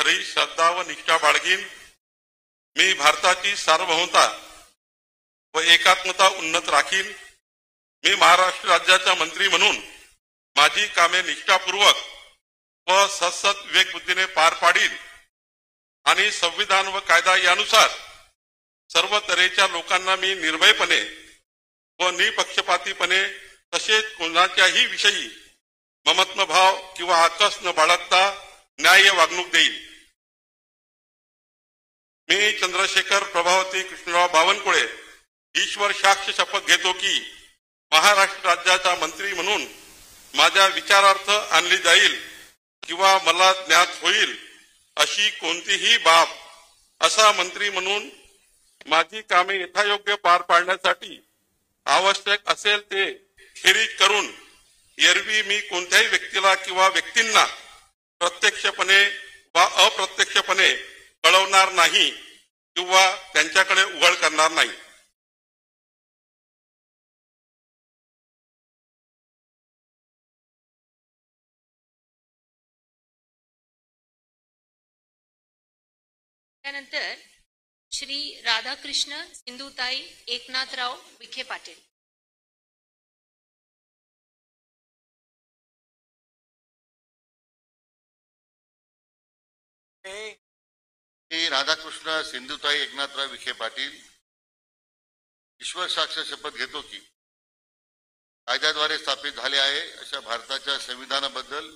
खरी श्रद्धा व निष्ठा बाळगीन. मी भारताची सार्वभौमता व एकात्मता उन्नत राखीन. मी महाराष्ट्र राज्याचा मंत्री म्हणून माझी कामे निष्ठापूर्वक व सतत विवेकबुद्धीने पार पाडीन आणि संविधान व कायदा यानुसार सर्व तऱ्हेच्या लोकांना मी निर्भयपणे व निपक्षपातीपणे तसेच कोणाच्याही विषयी ममत्व भाव किंवा आकस न बाळगता न्याय्य वागणूक देईल. मी चंद्रशेखर प्रभावती कृष्णराव बावनकुळे ईश्वर साक्ष शपथ घेतो की महाराष्ट्र राज्याचा मंत्री म्हणून माझ्या विचारार्थ आणली जाईल किंवा मला ज्ञात होईल अशी कोणतीही बाब असा मंत्री म्हणून माझी कामे यथायोग्य पार पाडण्यासाठी आवश्यक असेल ते खेरीज करून एरवी मी कोणत्याही व्यक्तीला किंवा व्यक्तींना प्रत्यक्षपणे वा अप्रत्यक्षपणे कळवणार नाही किंवा त्यांच्याकडे उघड करणार नाही. त्यानंतर श्री राधाकृष्ण सिंधुताई एकनाथराव विखे पाटील. मी राधाकृष्ण सिंधुताई एकनाथराव विखे पाटील ईश्वर साक्ष शपथ घेतो की कायद्याद्वारे स्थापित झाले आहे अशा भारताच्या संविधानाबद्दल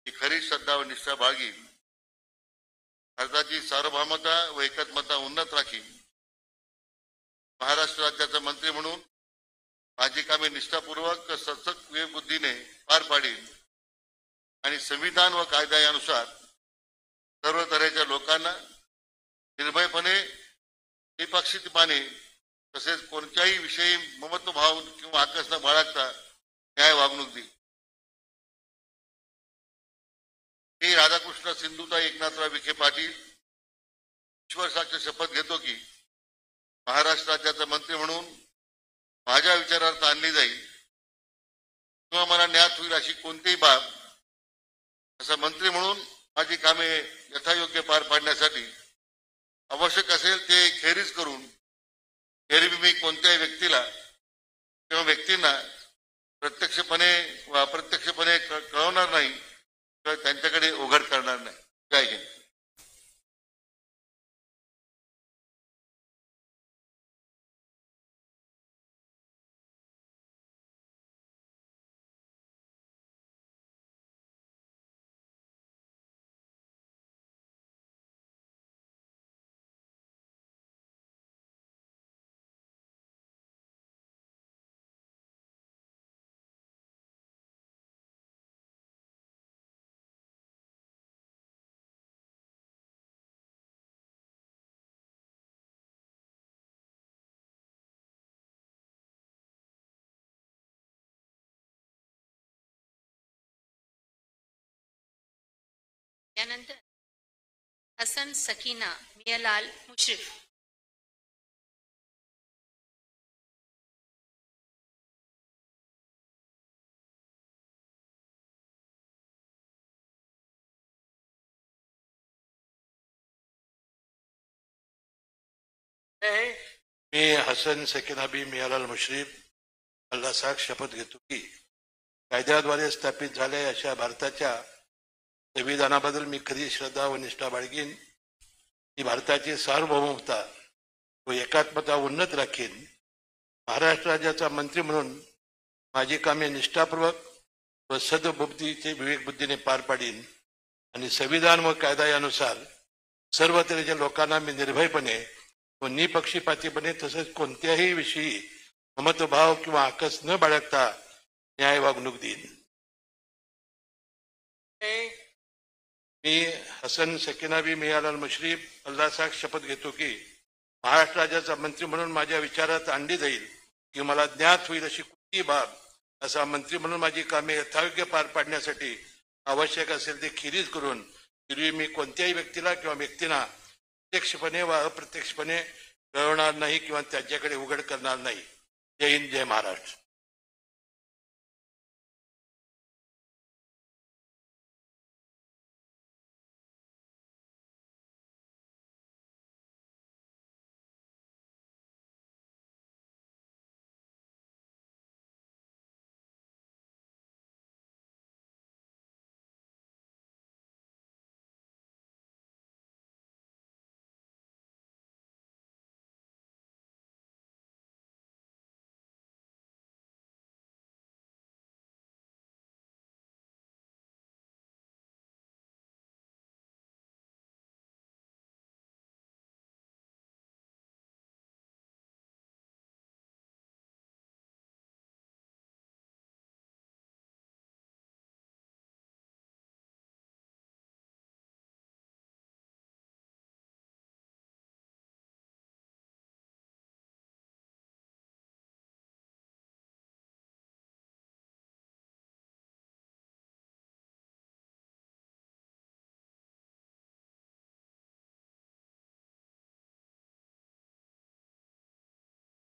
ही खरी श्रद्धा व निष्ठा बाळगीन. भारताची सार्वभौमता व एकात्मता उन्नत राखीन. महाराष्ट्र राज्याचा मंत्री म्हणून माझी कामे निष्ठापूर्वक सतत विवेकबुद्धीने पार पाडीन आणि संविधान व कायदा यानुसार सर्व तऱ्हेच्या लोकांना निर्भयपणे निपक्षपातीपणे तसेच कोणत्याही विषयी ममत्व भाव किंवा आकस न बाळगता न्याय वागणूक देईल. मी राधाकृष्ण सिंधुताई एकनाथराव विखे पाटील ईश्वर साक्ष शपथ घेतो की महाराष्ट्र राज्याचा मंत्री म्हणून माझ्या विचारार्थ आणली जाईल किंवा मला ज्ञात होईल अशी कोणतीही बाब असा मंत्री म्हणून माझी कामे यथायोग्य पार पाडण्यासाठी आवश्यक असेल ते खेरीज करून एरवी मी कोणत्याही व्यक्तीला किंवा व्यक्तींना प्रत्यक्षपणे व अप्रत्यक्षपणे कळवणार नाही किंवा त्यांच्याकडे उघड करणार नाही. जय हिंद. त्यानंतर हसन सकीना मियालाल मुश्रीफ. मी हसन सकीना बी मियालाल मुश्रीफ अल्लाह साक्ष शपथ घेतो की कायद्याद्वारे स्थापित झाले अशा भारताच्या संविधानाबद्दल मी खरी श्रद्धा व निष्ठा बाळगीन. ही भारताची सार्वभौमता व एकात्मता उन्नत राखीन. महाराष्ट्र राज्याचा मंत्री म्हणून माझी कामे निष्ठापूर्वक व सद्बुद्धीचे विवेकबुद्धीने पार पाडीन आणि संविधान व कायदा यानुसार सर्व तऱ्हेच्या लोकांना मी निर्भयपणे व निपक्षपातीपणे तसेच कोणत्याही विषयी ममत्वभाव किंवा आकस न बाळगता न्याय वागणूक देईन. मी हसन सकीना बी मियालाल मुश्रीफ अल्लाह साक्ष शपथ घेतो की महाराष्ट्र राज्याचा मंत्री म्हणून माझ्या विचारात आणली जाईल की मला ज्ञात होईल अशी कोणतीही बाब असा मंत्री म्हणून माझी कामे यथायोग्य पार पाडण्यासाठी आवश्यक असेल ते खेरीज करून एरवी मी कोणत्याही व्यक्तीला किंवा व्यक्तींना प्रत्यक्षपणे व अप्रत्यक्षपणे कळवणार नाही किंवा त्यांच्याकडे उघड करणार नाही. जय हिंद, जय महाराष्ट्र.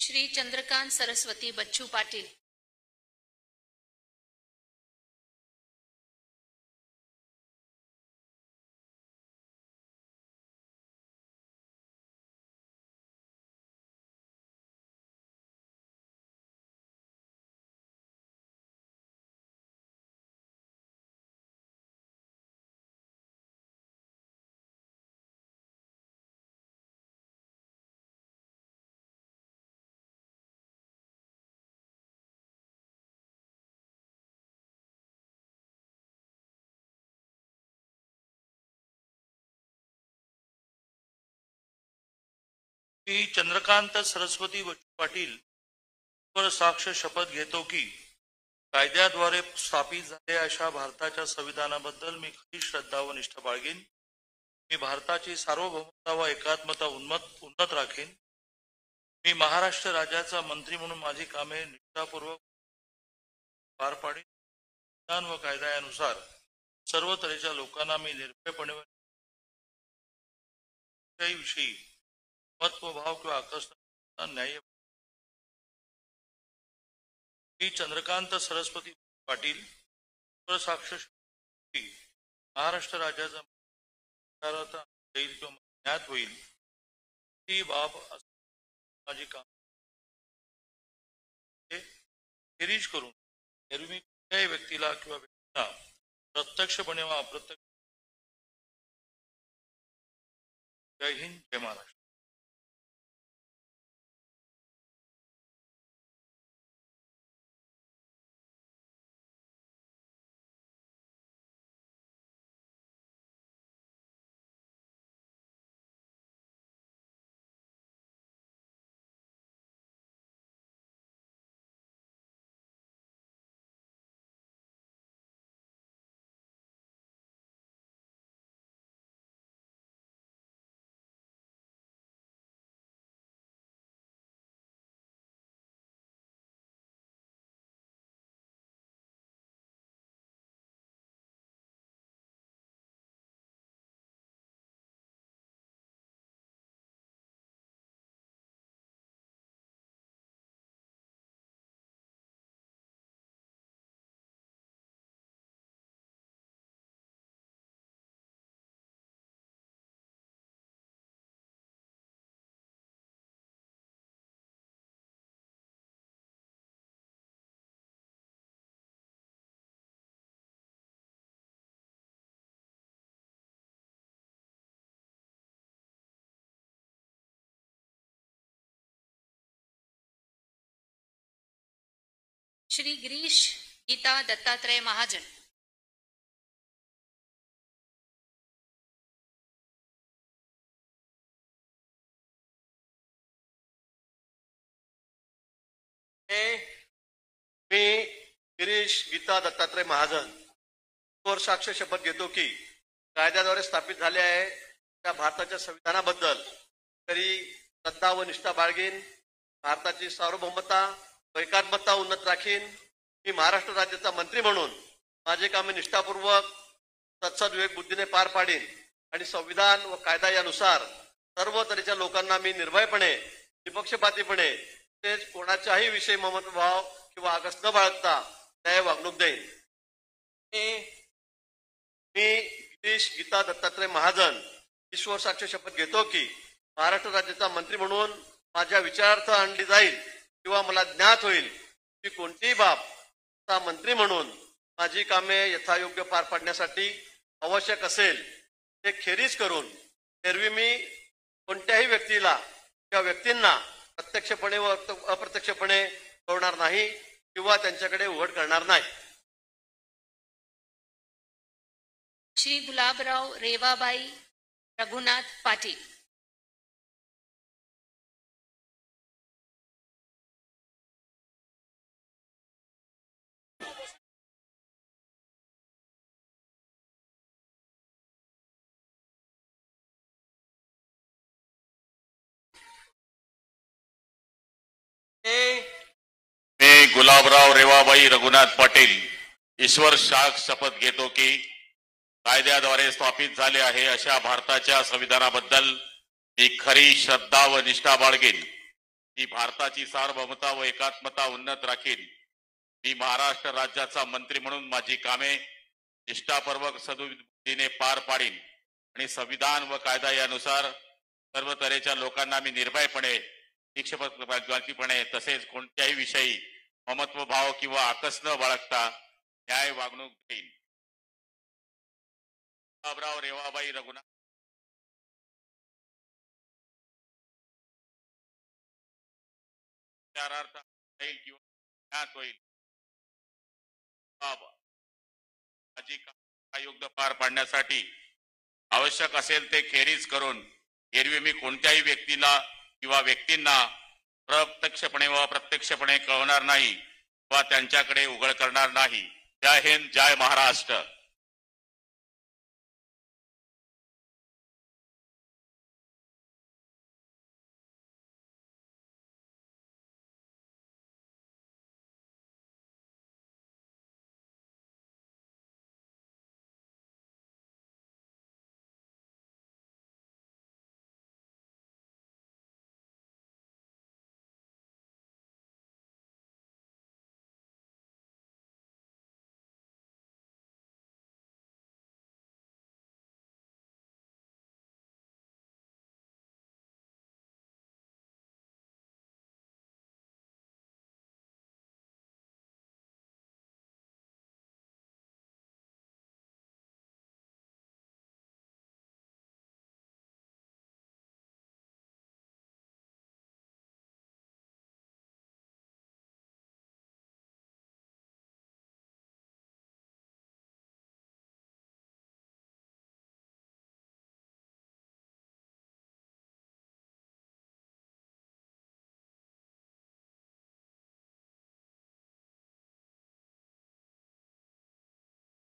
श्री चंद्रकांत सरस्वती बच्चू पाटील, श्री चंद्रकांत सरस्वती बच्चू पाटील वर साक्ष शपथ घेतो की कायद्याद्वारे स्थापित झालेल्या अशा भारताच्या संविधानाबद्दल मी खरी श्रद्धा व निष्ठा बाळगेन. मी भारताची सार्वभौमता व एकात्मता उन्नत राखीन. मी महाराष्ट्र राज्याचा मंत्री म्हणून माझी कामे निष्ठापूर्वक पार पाडीन. संविधान व कायद्यानुसार सर्व तऱ्हेच्या लोकांना मी निर्भयपणे विषयी महत्वभाव किंवा आकर्षण न्याय. श्री चंद्रकांत सरस्वती पाटील साक्ष महाराष्ट्र राज्याचा येईल किंवा ज्ञात होईल ही बाब माझी काम खेरीज करून एरवी कुठल्याही व्यक्तीला किंवा व्यक्तीला प्रत्यक्षपणे व अप्रत्यक्ष. जय हिंद, जय महाराष्ट्र. श्री गिरीश गीता दत्तात्रय महाजन, मी गिरीश गीता दत्तात्रय महाजन वर साक्ष शपथ घेतो की कायद्याद्वारे स्थापित झाले आहे त्या भारताच्या संविधानाबद्दल तरी श्रद्धा व निष्ठा बाळगीन. भारताची सार्वभौमता व एकात्मता उन्नत राखीन. मी महाराष्ट्र राज्याचा मंत्री म्हणून माझे कामे निष्ठापूर्वक तत्सद विवेक बुद्धीने पार पाडीन आणि संविधान व कायदा यानुसार सर्व तऱ्हेच्या लोकांना मी निर्भयपणे निपक्षपातीपणे तसेच कोणाच्याही विषयी ममत्वभाव किंवा आगस न बाळगता न्याय वागणूक देईन. मी गिरीश गीता दत्तात्रय महाजन ईश्वर साक्ष शपथ घेतो की महाराष्ट्र राज्याचा मंत्री म्हणून माझ्या विचारार्थ आणली जाईल किंवा मला ज्ञात होईल की कोणतीही बाब मंत्री म्हणून माझी कामे यथायोग्य पार पाडण्यासाठी आवश्यक असेल ते खेरीज करून एरवी मी कोणत्याही व्यक्तीला किंवा व्यक्तींना प्रत्यक्षपणे व अप्रत्यक्षपणे कळवणार नाही किंवा त्यांच्याकडे उघड करणार नाही. श्री गुलाबराव रेवाबाई रघुनाथ पाटील, मी गुलाबराव रेवाबाई रघुनाथ पाटील ईश्वर साक्ष शपथ घेतो की कायद्याद्वारे स्थापित झाले आहे अशा भारताच्या संविधानाबद्दल मी खरी श्रद्धा व निष्ठा बाळगेन. मी भारताची सार्वभौमता व एकात्मता उन्नत राखीन. मी महाराष्ट्र राज्याचा मंत्री म्हणून माझी कामे निष्ठापूर्वक सद्बुद्धीने पार पाडीन आणि संविधान व कायदा यानुसार सर्व तऱ्हेच्या लोकांना मी निर्भयपणे, निष्पक्षपातीपणे तसेच कोणत्याही विषयी ममत्व भाव किंवा आकस न बाळगता न्याय वागणूक देईन. गुलाबराव रेवाबाई रघुनाथ विचारार्थ येईल किंवा ज्ञात होईल. माझी योग्य पार पाडण्यासाठी आवश्यक असेल ते खेरीज करून एरवी मी कोणत्याही व्यक्तीला किंवा व्यक्तींना प्रत्यक्षपणे व अप्रत्यक्षपणे कळवणार नाही वा त्यांच्याकडे उघड करणार नाही. जय हिंद, जय महाराष्ट्र.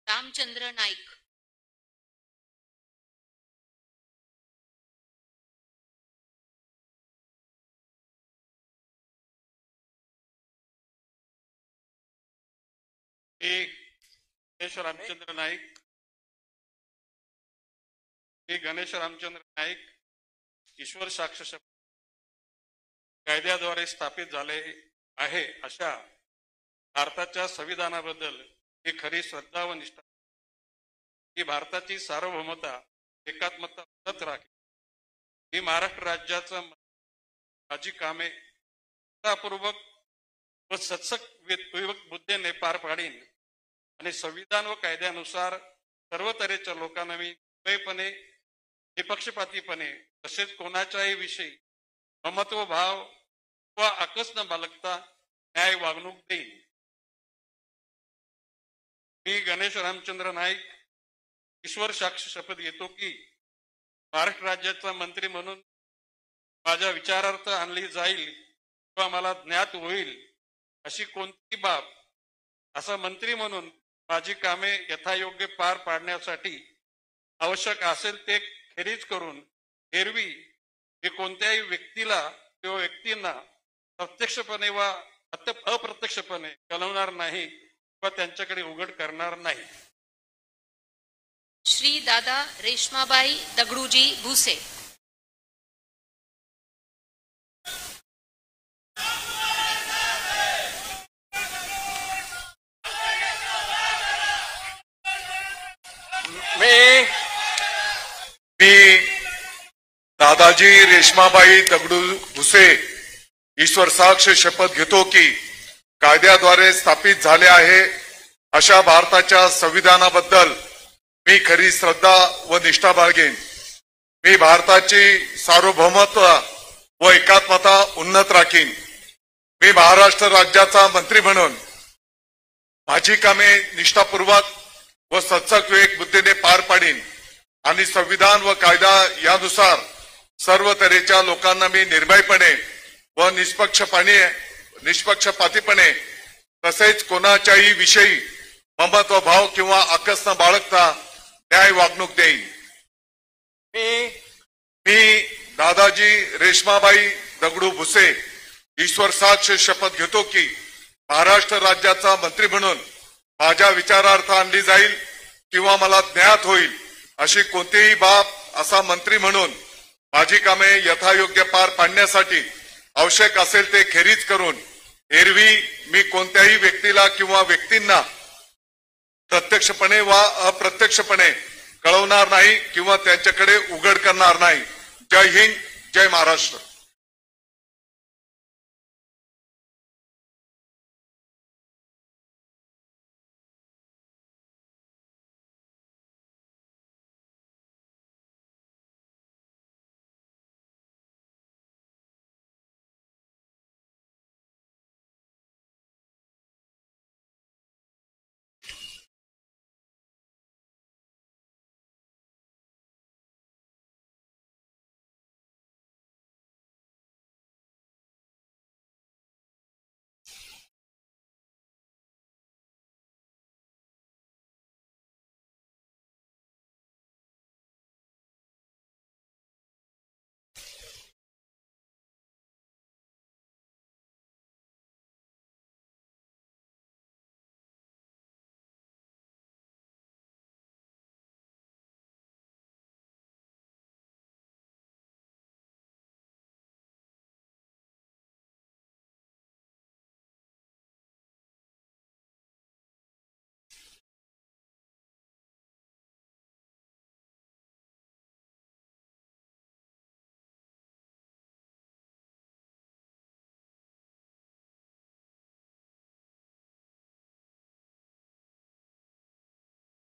रामचंद्र नाईक. गणेश रामचंद्र नाईक. गणेश रामचंद्र नाईक ईश्वर साक्ष शपथ कायद्याद्वारे स्थापित झाले आहे अशा भारताच्या संविधानाबद्दल ही खरी श्रद्धा व निष्ठा. ही भारताची सार्वभौमता एकात्मता उन्नत राखील. ही महाराष्ट्र राज्याचा माझी कामे निष्ठापूर्वक व सत्सक बुद्धीने पार पाडीन आणि संविधान व कायद्यानुसार सर्व तऱ्हेच्या लोकांना मी निर्भयपणे, निपक्षपातीपणे तसेच कोणाच्याही विषयी ममत्व भाव व आकस न बाळगता न्याय वागणूक देईन. मी गणेश रामचंद्र नाईक ईश्वर साक्ष शपथ घेतो की महाराष्ट्र राज्याचा मंत्री म्हणून माझ्या विचारार्थ आणली जाईल किंवा मला ज्ञात होईल अशी कोणतीही बाब असा मंत्री म्हणून माझी कामे यथायोग्य पार पाडण्यासाठी आवश्यक असेल ते खेरीज करून एरवी मी कोणत्याही व्यक्तीला किंवा व्यक्तींना प्रत्यक्षपणे वा अप्रत्यक्षपणे कळवणार नाही व त्यांच्याकडे उघड करणार नाही. श्री दादा रेश्माबाई दगडूजी भुसे. मी दादाजी रेश्माबाई दगडू भुसे ईश्वर साक्ष शपथ घेतो की कायद्याद्वारे स्थापित झाले आहे अशा भारताच्या संविधानाबद्दल मी खरी श्रद्धा व निष्ठा बाळगेन. मी भारताची सार्वभौमत्व व एकात्मता उन्नत राखीन. मी महाराष्ट्र राज्याचा मंत्री म्हणून माझी कामे निष्ठापूर्वक व सत्सक बुद्धीने पार पाडीन आणि संविधान व कायदा यानुसार सर्व तऱ्हेच्या लोकांना मी निर्भयपणे व निष्पक्षपातीपणे तसेच कोणाच्याही विषयी ममत्व भाव किंवा आकस न बाळगता न्याय वागणूक देईन. मी दादाजी रेश्माबाई दगडू भुसे ईश्वर साक्ष शपथ घेतो की महाराष्ट्र राज्याचा मंत्री म्हणून माझ्या विचारार्थ आणली जाईल किंवा मला ज्ञात होईल अशी कोणतीही बाब असा मंत्री म्हणून माझी कामे यथायोग्य पार पाडण्यासाठी आवश्यक असेल ते खेरीज करून एरवी मी कोणत्याही व्यक्तीला किंवा व्यक्तींना प्रत्यक्षपणे वा अप्रत्यक्षपणे कळवणार नाही किंवा त्यांच्याकडे उघड करणार नाही. जय हिंद, जय महाराष्ट्र.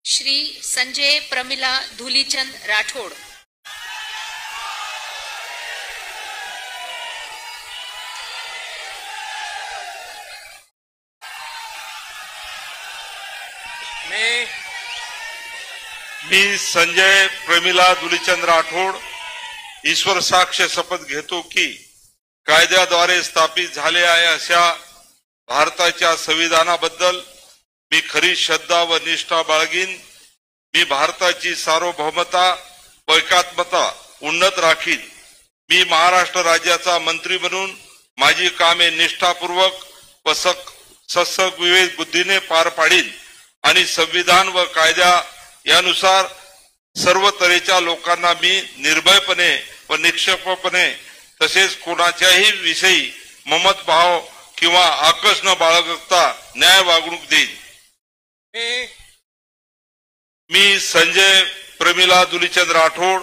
श्री संजय प्रमिला धुलीचंद राठोड. मी संजय प्रमिला धुलीचंद राठोड ईश्वर साक्ष शपथ घेतो की कायद्याद्वारे स्थापित झाले आहे अशा भारताच्या संविधानाबद्दल मी खरी श्रद्धा व निष्ठा बाळगीन. मी भारताची सार्वभौमता व एकात्मता उन्नत राखीन. मी महाराष्ट्र राज्याचा मंत्री म्हणून माझी कामे निष्ठापूर्वक व सत्सग विवेक बुद्धीने पार पाडीन आणि संविधान व कायदा यानुसार सर्व तऱ्हेच्या लोकांना मी निर्भयपणे व निष्पक्षपणे तसेच कोणाच्याही विषयी ममत भाव किंवा आकस न बाळगता न्याय वागणूक देईन. मी संजय प्रमिला धुलीचंद राठोड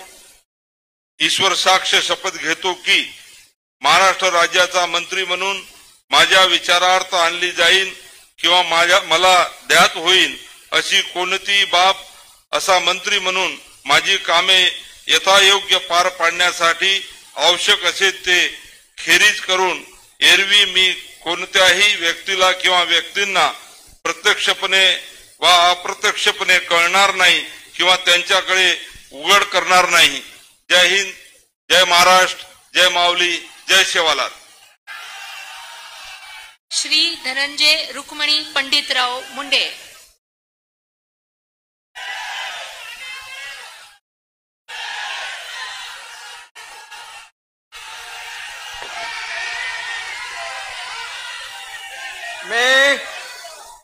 ईश्वर साक्ष शपथ घेतो की महाराष्ट्र राज्याचा मंत्री म्हणून माझ्या विचारार्थ आणली जाईल किंवा मला ज्ञात होईल अशी कोणतीही बाब असा मंत्री म्हणून माझी कामे यथायोग्य पार पाडण्यासाठी आवश्यक असेल ते खेरीज करून एरवी मी कोणत्याही व्यक्तीला किंवा व्यक्तींना प्रत्यक्षपणे वा अप्रत्यक्षपणे कळणार नाही किंवा त्यांच्याकडे उघड करणार नाही. जय हिंद, जय महाराष्ट्र, जय माऊली, जय सेवालाल. श्री धनंजय रुक्मणी पंडितराव मुंडे.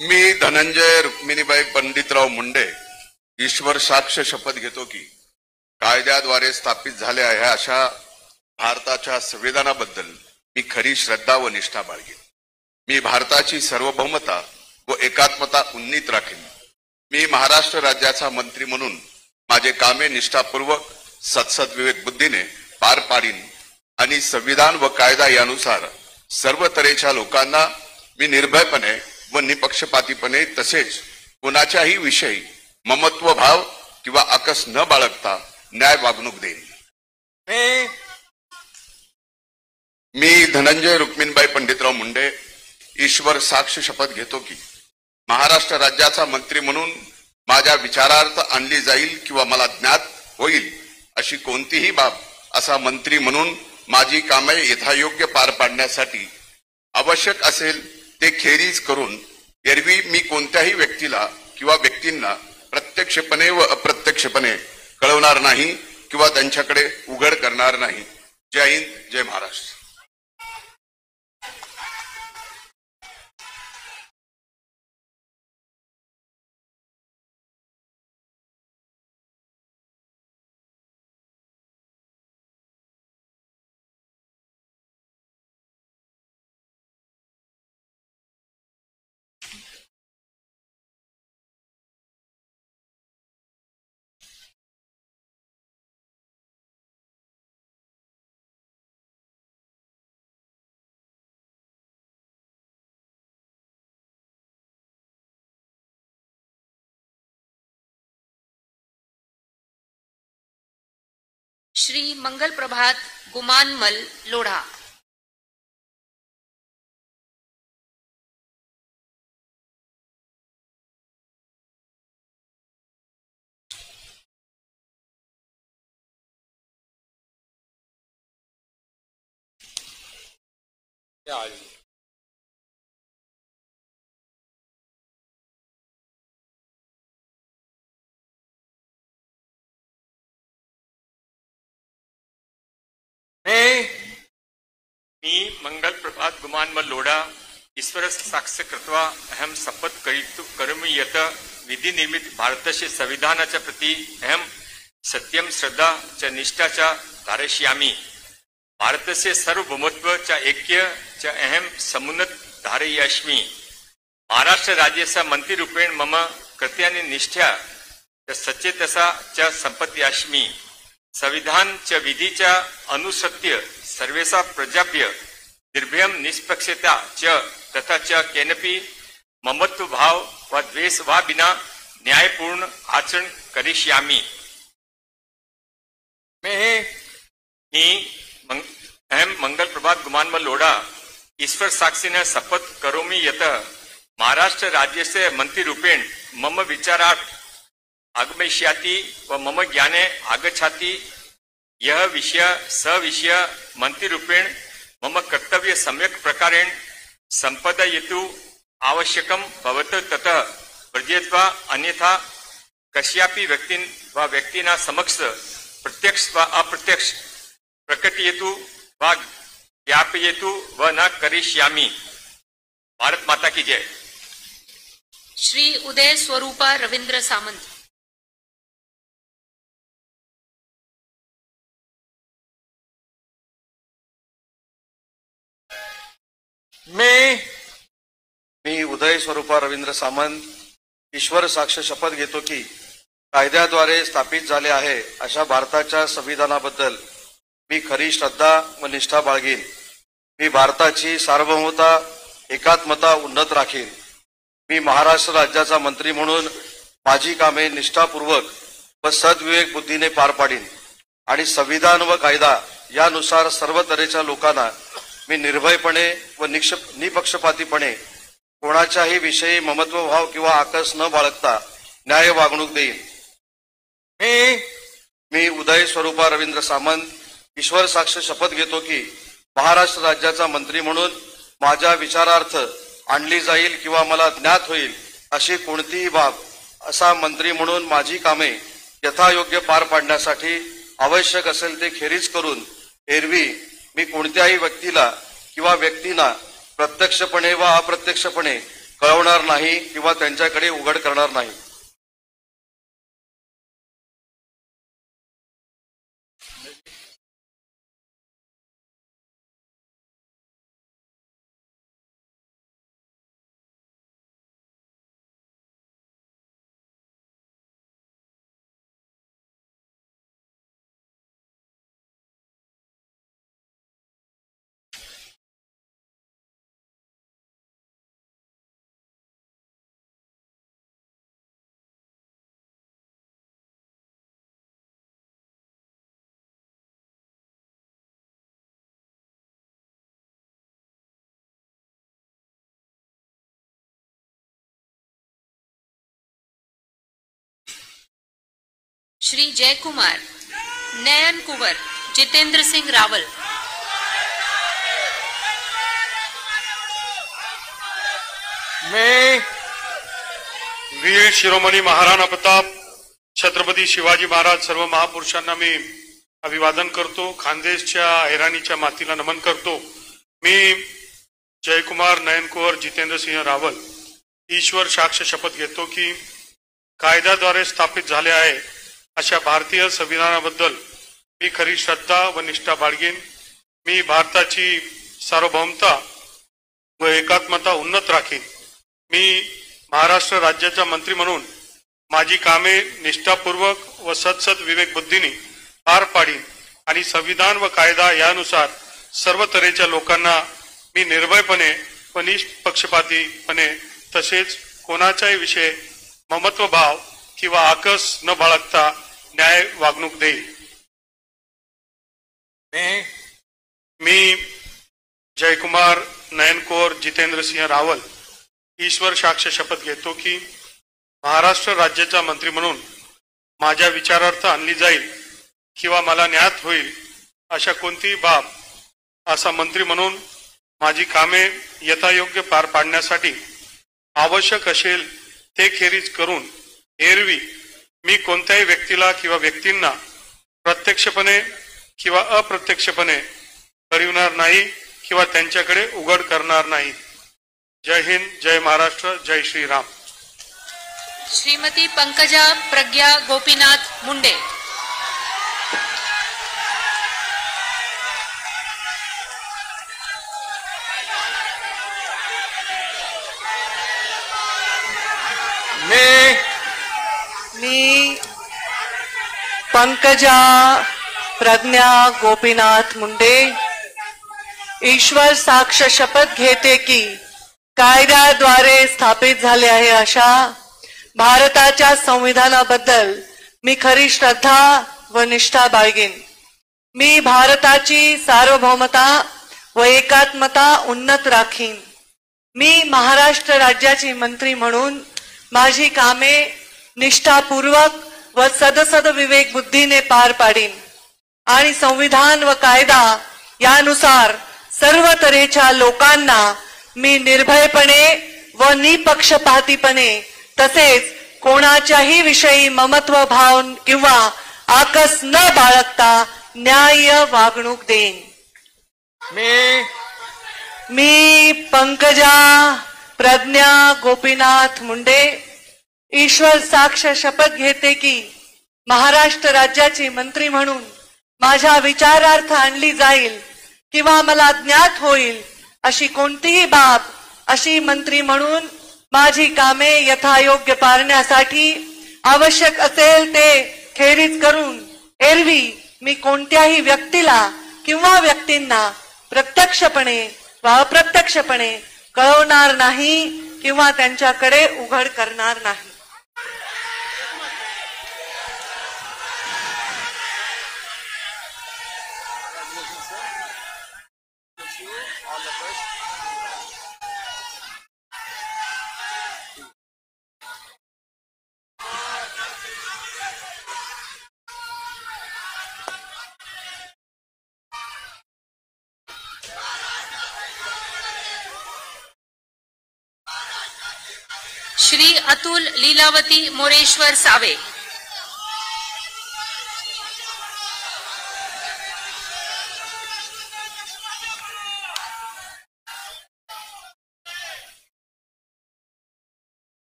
मी धनंजय रुक्मिणीबाई पंडितराव मुंडे ईश्वर साक्ष शपथ घेतो की कायद्याद्वारे स्थापित झाले आहे अशा भारताच्या संविधानाबद्दल मी खरी श्रद्धा व निष्ठा बाळगेन. मी भारताची सार्वभौमता व एकात्मता उन्नीत राखीन. मी महाराष्ट्र राज्याचा मंत्री म्हणून माझे कामे निष्ठापूर्वक सत्सद्विवेक बुद्धीने पार पाडीन आणि संविधान व कायदा यानुसार सर्व तऱ्हेच्या लोकांना मी निर्भयपणे व निपक्षपातीपणे तसेच कुणाच्याही विषयी ममत्व भाव किंवा आकस न बाळगता न्याय वागणूक देईन. मी धनंजय रुक्मिणबाई पंडितराव मुंडे ईश्वर साक्ष शपथ घेतो की महाराष्ट्र राज्याचा मंत्री म्हणून माझ्या विचारार्थ आणली जाईल किंवा मला ज्ञात होईल अशी कोणतीही बाब असा मंत्री म्हणून माझी कामे यथायोग्य पार पाडण्यासाठी आवश्यक असेल ते खेरीज करून एरवी मी कोणत्याही व्यक्तीला किंवा व्यक्तींना प्रत्यक्षपणे व अप्रत्यक्षपणे कळवणार नाही किंवा त्यांच्याकडे उघड करणार नाही. जय हिंद, जय महाराष्ट्र. श्री मंगल प्रभात गुमानमल लोढ़ा। मी मंगल प्रभात गुमानमल लोढ़ा ईश्वर साक्ष्य कृत्वा अहम शपथ करोमि यत विधि निर्मित भारतस्य संविधानाच्या प्रति अहम सत्यम श्रद्धा च निष्ठा च धारयिष्यामि। भारतस्य सार्वभौमत्व च ऐक्य च अहम समुन्नत धारयिष्यामि। महाराष्ट्र राज्यस्य मंत्रीरूपेण मम कृत्यानि निष्ठा च सचेतसा च संपत्यास्मि। संविधान च विधि च अनुसृत्य सर्वेषां प्रजाभ्य निर्भयं निष्पक्षता च तथा च केनपि ममत्व भाव व द्वेष वा बिना न्यायपूर्ण आचरण करिष्यामि। अहम मंगल प्रभात गुमानमल लोढ़ा ईश्वर साक्षिण शपथ करोमि यत महाराष्ट्र राज्यस्य मंत्रीरूपेण मम विचारार्थ आगमिष्याति व मम ज्ञाने आगच्छाति यह विषय सविषय मंत्रीरूपेण मम कर्तव्य सम्यक प्रकारेण संपादयितुं आवश्यकं भवत ततः वर्जयित्वा अन्यथा कस्यापि व्यक्तिना समक्ष प्रत्यक्ष व अप्रत्यक्ष प्रकटयतु व ज्ञापयतु व न करिष्यामि। भारत माता की जय। श्री उदय स्वरूपा रविंद्र सामंत। मी उदय स्वरूपा रवींद्र सामंत ईश्वर साक्ष शपथ घेतो की कायद्याद्वारे स्थापित झाले आहे अशा भारताच्या संविधानाबद्दल मी खरी श्रद्धा व निष्ठा बाळगीन। मी भारताची सार्वभौमता एकात्मता उन्नत राखीन। मी महाराष्ट्र राज्याचा मंत्री म्हणून माझी कामे निष्ठापूर्वक व सद्विवेक बुद्धीने पार पाडीन आणि संविधान व कायदा यानुसार सर्व तऱ्हेच्या लोकांना मी निर्भयपणे व निपक्षपातीपणे कोणाच्याही विषयी ममत्वभाव किंवा आकस न बाळगता न्याय वागणूक देईन। मी उदय स्वरूपा रवींद्र सामंत ईश्वर साक्ष शपथ घेतो की महाराष्ट्र राज्याचा मंत्री म्हणून माझ्या विचारार्थ आणली जाईल किंवा मला ज्ञात होईल अशी कोणतीही बाब असा मंत्री म्हणून माझी कामे यथायोग्य पार पाडण्यासाठी आवश्यक असेल ते खेरीज करून एरवी मी कोणत्याही व्यक्तीला किंवा व्यक्तींना प्रत्यक्षपणे व अप्रत्यक्षपणे कळवणार नाही किंवा त्यांच्याकडे उघड करणार नाही। श्री जयकुमार नयन कुंवर जितेंद्र सिंह रावल। मैं वीर शिरोमणी महाराणा प्रताप छत्रपती शिवाजी महाराज सर्व महापुरुषांना मी अभिवादन करतो। खानदेशच्या हैराणीच्या मातीला नमन करतो। मी जयकुमार नयन कुंवर जितेंद्र सिंह रावल ईश्वर साक्ष शपथ घेतो की कायद्याद्वारे स्थापित झाले आहे अशा भारतीय संविधानाबद्दल मी खरी श्रद्धा व निष्ठा बाळगीन। मी भारताची सार्वभौमता व एकात्मता उन्नत राखीन। मी महाराष्ट्र राज्याचा मंत्री म्हणून माझी कामे निष्ठापूर्वक व सत्सद विवेक बुद्धीने पार पाडीन आणि संविधान व कायदा यानुसार सर्व तऱ्हेच्या लोकांना मी निर्भयपणे व निष्पक्षपातीपणे तसेच कोणाच्याही विषयी ममत्वभाव किंवा आकस न बाळगता न्याय वागणूक देईल। मी जयकुमार नयनकोर जितेंद्र सिंह रावल ईश्वर साक्ष शपथ घेतो की महाराष्ट्र राज्याचा मंत्री म्हणून माझ्या विचारार्थ आणली जाईल किंवा मला ज्ञात होईल अशा कोणतीही बाब असा मंत्री म्हणून माझी कामे यथायोग्य पार पाडण्यासाठी आवश्यक असेल ते खेरीज करून एरवी मी कोणत्याही व्यक्तीला किंवा व्यक्तींना प्रत्यक्षपणे किंवा अप्रत्यक्षपणे कळविणार नाही किंवा त्यांच्याकडे उघड करणार नाही. जय हिंद, जय महाराष्ट्र, जय श्रीराम. श्रीमती पंकजा प्रज्ञा गोपीनाथ मुंडे. मी पंकजा प्रज्ञा गोपीनाथ मुंडे ईश्वर साक्ष शपथ घेते की कायद्याद्वारे स्थापित झाले आहे अशा भारताच्या संविधानाबद्दल मी खरी श्रद्धा व निष्ठा बाळगीन. मी भारताची सार्वभौमता व एकात्मता उन्नत राखीन. मी महाराष्ट्र राज्याची मंत्री म्हणून माझी कामे निष्ठापूर्वक व सदसद विवेक बुद्धीने पार पाडीन आणि संविधान व कायदा यानुसार सर्व तऱ्हेच्या लोकांना मी निर्भयपणे व निपक्षपातीपणे तसेच कोणाच्याही विषयी ममत्व भाव किंवा आकस न बाळगता न्याय्य वागणूक देईन. मी पंकजा प्रज्ञा गोपीनाथ मुंडे ईश्वर साक्ष शपथ घेते की महाराष्ट्र राज्याची मंत्री म्हणून माझ्या विचारार्थ आणली जाईल किंवा मला ज्ञात होईल अशी कोणतीही बाब अशी मंत्री म्हणून माझी कामे यथायोग्य पारण्यासाठी आवश्यक असेल ते खेरीज करून एरवी मी कोणत्याही व्यक्तीला किंवा व्यक्तींना प्रत्यक्षपणे व अप्रत्यक्षपणे कळवणार नाही किंवा त्यांच्याकडे उघड करणार नाही. श्री अतुल लीलावती मोरेश्वर सावे.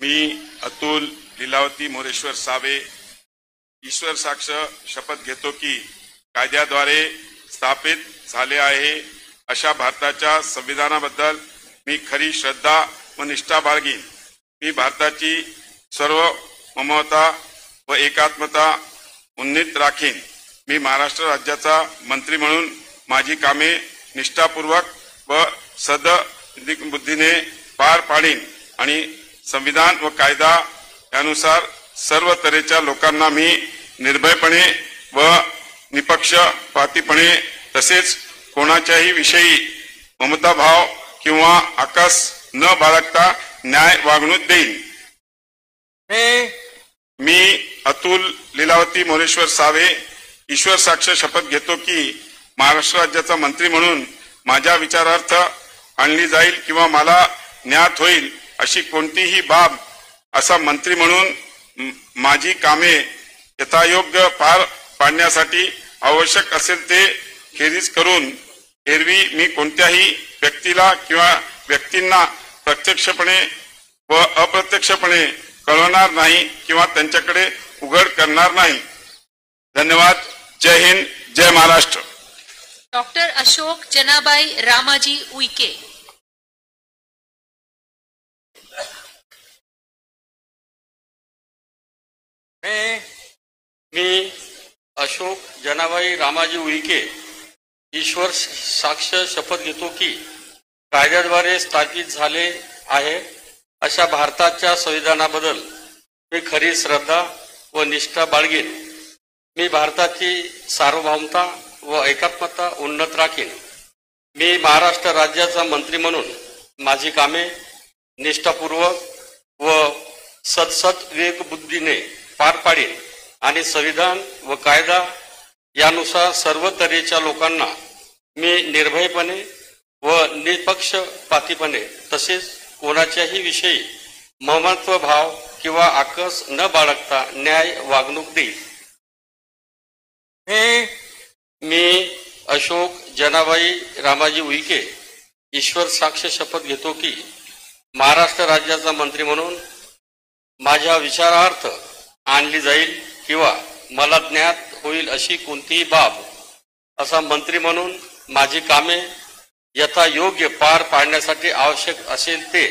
मी अतुल लीलावती मोरेश्वर सावे ईश्वर साक्ष शपथ घेतो की कायद्याद्वारे स्थापित झाले आहे अशा भारताच्या संविधानाबद्दल मी खरी श्रद्धा व निष्ठा बाळगीन. मी भारताची सार्वभौमता व एकात्मता उन्नत राखीन. मी महाराष्ट्र राज्याचा मंत्री म्हणून माझी कामे निष्ठापूर्वक व सद्बुद्धीने पार पाडीन आणि संविधान व कायदा यानुसार सर्व तऱ्हेच्या लोकांना मी निर्भयपणे व निपक्षपातीपणे तसेच कोणाच्याही विषयी ममताभाव किंवा आकस न बाळगता न्याय वागणूक देईन. मी अतुल लीलावती मोरेश्वर सावे ईश्वर साक्ष शपथ घेतो की महाराष्ट्र राज्याचा मंत्री म्हणून माझ्या विचारार्थ आणली जाईल किंवा मला ज्ञात होईल अशी कोणतीही बाब असा मंत्री म्हणून माझी कामे यथायोग्य पार पाडण्यासाठी आवश्यक असेल ते खेरीज करून एरवी मी कोणत्याही व्यक्तीला किंवा व्यक्तींना प्रत्यक्षपणे व अप्रत्यक्षपणे कळवणार नाही किंवा त्यांच्याकडे उघड करणार नाही. धन्यवाद. जय हिंद, जय महाराष्ट्र. डॉक्टर अशोक जनाबाई रामाजी उईके. मी अशोक जनाबाई रामाजी उईके ईश्वर साक्ष शपथ घेतो की कायद्याद्वारे स्थापित झाले आहे अशा भारताच्या संविधानाबद्दल मी खरी श्रद्धा व निष्ठा बाळगीन. मी भारताची सार्वभौमता व एकात्मता उन्नत राखीन. मी महाराष्ट्र राज्याचा मंत्री म्हणून माझी कामे निष्ठापूर्वक व सतसत विवेकबुद्धीने पार पाडीन आणि संविधान व कायदा यानुसार सर्व तऱ्हेच्या लोकांना मी निर्भयपणे व निपक्षपातीपणे तसेच कोणाच्याही विषयी ममत्व भाव किंवा आकस न बाळगता न्याय वागणूक देईल. मी अशोक जनाबाई रामाजी उईके ईश्वर साक्ष शपथ घेतो की महाराष्ट्र राज्याचा मंत्री म्हणून माझ्या विचारार्थ आणली जाईल किंवा मला ज्ञात होईल अशी कोणतीही बाब असा मंत्री म्हणून माझी कामे यथायोग्य पार पाडण्यासाठी आवश्यक असेल ते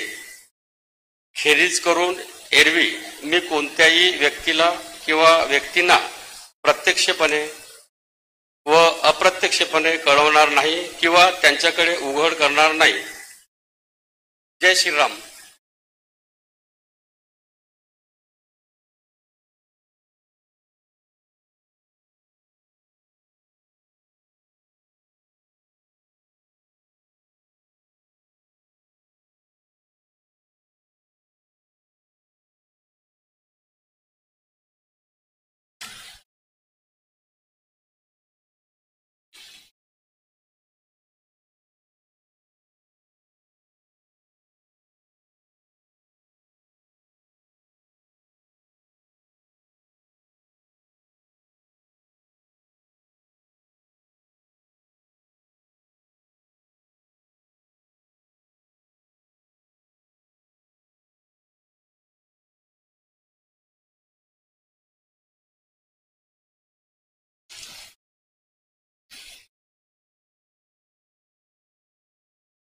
खेरीज करून एरवी मी कोणत्याही व्यक्तीला किंवा व्यक्तींना प्रत्यक्षपणे व अप्रत्यक्षपणे कळवणार नाही किंवा त्यांच्याकडे उघड करणार नाही. जय श्रीराम.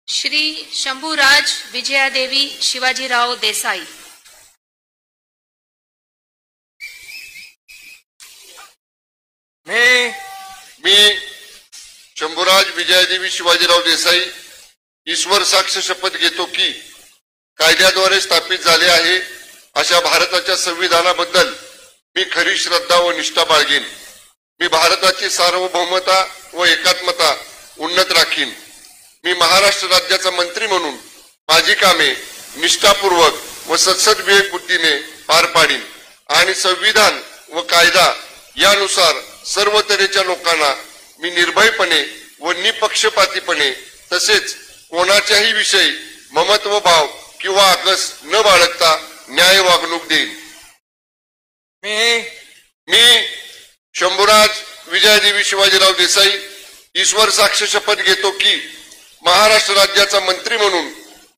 श्री शंभूराज विजयादेवी शिवाजीराव देसाई. मी शंभूराज विजयादेवी शिवाजीराव देसाई ईश्वर साक्ष शपथ घेतो की कायद्याद्वारे स्थापित झाले आहे अशा भारताच्या संविधानाबद्दल मी खरी श्रद्धा व निष्ठा बाळगीन. मी भारताची सार्वभौमता व एकात्मता उन्नत राखीन. मी महाराष्ट्र राज्याचा मंत्री म्हणून माझी कामे निष्ठापूर्वक व सत्सद विवेक बुद्धीने पार पाडीन आणि संविधान व कायदा यानुसार सर्व तऱ्हेच्या लोकांना मी निर्भयपणे व निपक्षपातीपणे तसेच कोणाच्याही विषयी ममत्व भाव किंवा आकस न बाळगता न्याय वागणूक देईन. मी शंभूराज विजयादेवी शिवाजीराव देसाई ईश्वर साक्ष शपथ घेतो की महाराष्ट्र राज्याचा मंत्री म्हणून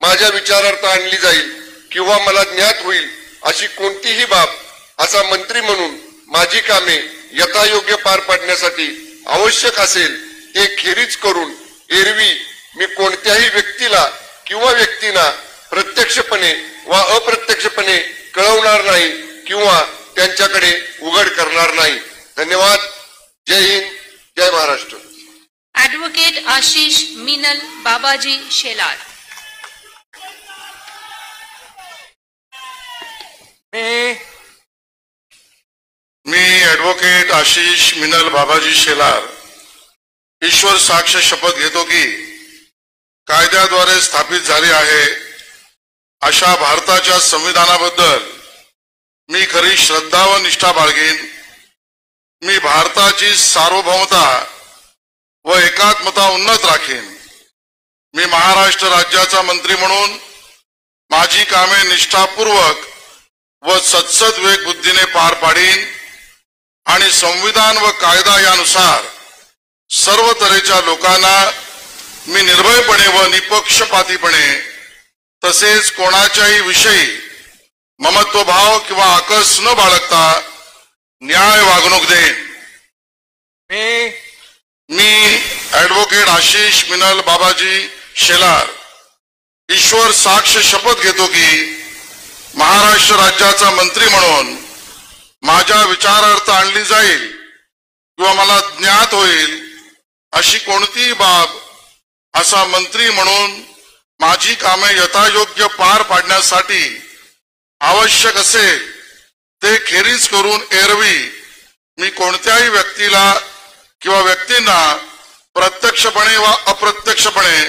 माझ्या विचारार्थ आणली जाईल किंवा मला ज्ञात होईल अशी कोणतीही बाब असा मंत्री म्हणून माझी कामे यथायोग्य पार पाडण्यासाठी आवश्यक असेल ते खेरीज करून एरवी मी कोणत्याही व्यक्तीला किंवा व्यक्तींना प्रत्यक्षपणे वा अप्रत्यक्षपणे कळवणार नाही किंवा त्यांच्याकडे उघड करणार नाही. धन्यवाद. जय हिंद. जय महाराष्ट्र. ॲडव्होकेट आशिष मिनल बाबाजी शेलार. मी ॲडव्होकेट आशिष मिनल बाबाजी शेलार ईश्वर साक्ष शपथ घेतो की कायद्याद्वारे स्थापित झाले आहे अशा भारताच्या संविधानाबद्दल मी खरी श्रद्धा व निष्ठा बाळगीन. मी भारताची सार्वभौमता व एकात्मता उन्नत राखीन. मी महाराष्ट्र राज्याचा मंत्री म्हणून माझी कामे निष्ठापूर्वक व सत्सद विवेक बुद्धीने पार पाडीन आणि संविधान व कायदा यानुसार सर्व तऱ्हेच्या लोकांना मी निर्भयपणे व निपक्षपातीपणे तसेच कोणाच्याही विषयी ममत्वभाव किंवा आकस न बाळगता न्याय वागणूक देईन. मी ॲडव्होकेट आशिष मिनल बाबाजी शेलार ईश्वर साक्ष शपथ घेतो की महाराष्ट्र राज्याचा मंत्री म्हणून माझ्या विचारार्थ आणली जाईल किंवा मला ज्ञात होईल अशी कोणतीही बाब असा मंत्री म्हणून माझी कामे यथायोग्य पार पाडण्यासाठी आवश्यक असेल ते खेरीज करून एरवी मी कोणत्याही व्यक्तीला किंवा व्यक्तींना प्रत्यक्षपणे वा अप्रत्यक्षपणे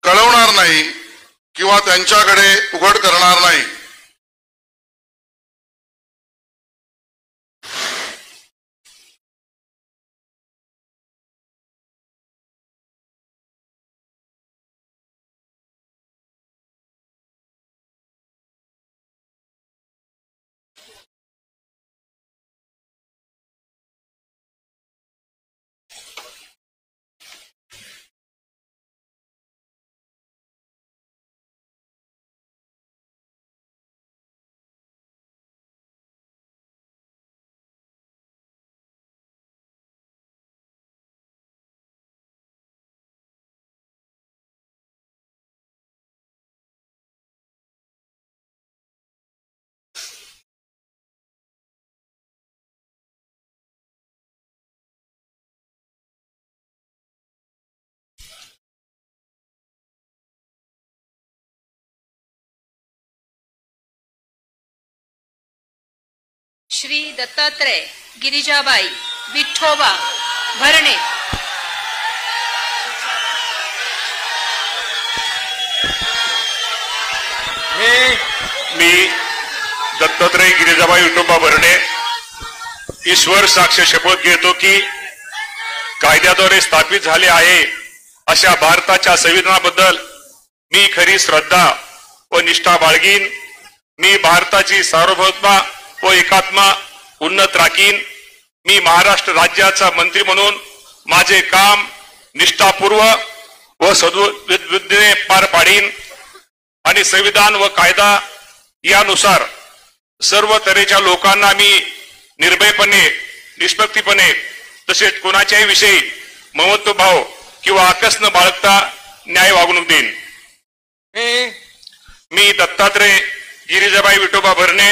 कळवणार नाही किंवा त्यांच्याकडे उघड करणार नाही. श्री दत्तात्रय गिरिजाबाई विठोबा भरणे. मी दत्तात्रय गिरिजाबाई विठोबा भरणे ईश्वर साक्ष शपथ घेतो की कायद्याद्वारे स्थापित झाले आहे अशा भारताच्या संविधानाबद्दल मी खरी श्रद्धा व निष्ठा बाळगीन. मी भारताची सार्वभौमता व एकात्मा उन्नत राखीन. मी महाराष्ट्र राज्याचा मंत्री म्हणून माझे काम निष्ठापूर्वक व सद्बुद्धीने पार पाडीन आणि संविधान व कायदा यानुसार सर्व तऱ्हेच्या लोकांना मी निर्भयपणे निष्पक्षपणे तसेच कोणाच्याही विषयी ममत्वभाव किंवा आकस न बाळगता न्याय वागणूक देईन. मी दत्तात्रय गिरिजाबाई विठोबा भरणे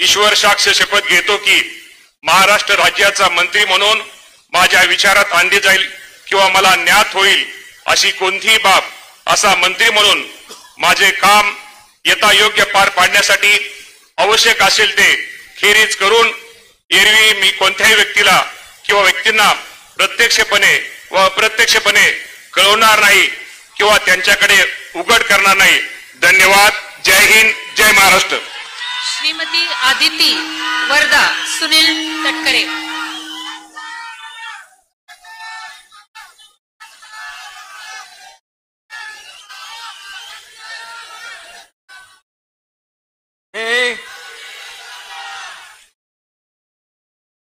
ईश्वर साक्ष शपथ घेतो की महाराष्ट्र राज्याचा मंत्री म्हणून माझ्या विचारात आणली जाईल किंवा मला ज्ञात होईल अशी कोणतीही बाब असा मंत्री म्हणून माझे काम यथायोग्य पार पाडण्यासाठी आवश्यक असेल ते खेरीज करून एरवी मी कोणत्याही व्यक्तीला किंवा व्यक्तींना प्रत्यक्षपणे व अप्रत्यक्षपणे कळवणार नाही किंवा त्यांच्याकडे उघड करणार नाही. धन्यवाद. जय हिंद. जय महाराष्ट्र. श्रीमती आदिती वर्धा सुनील तटकरे.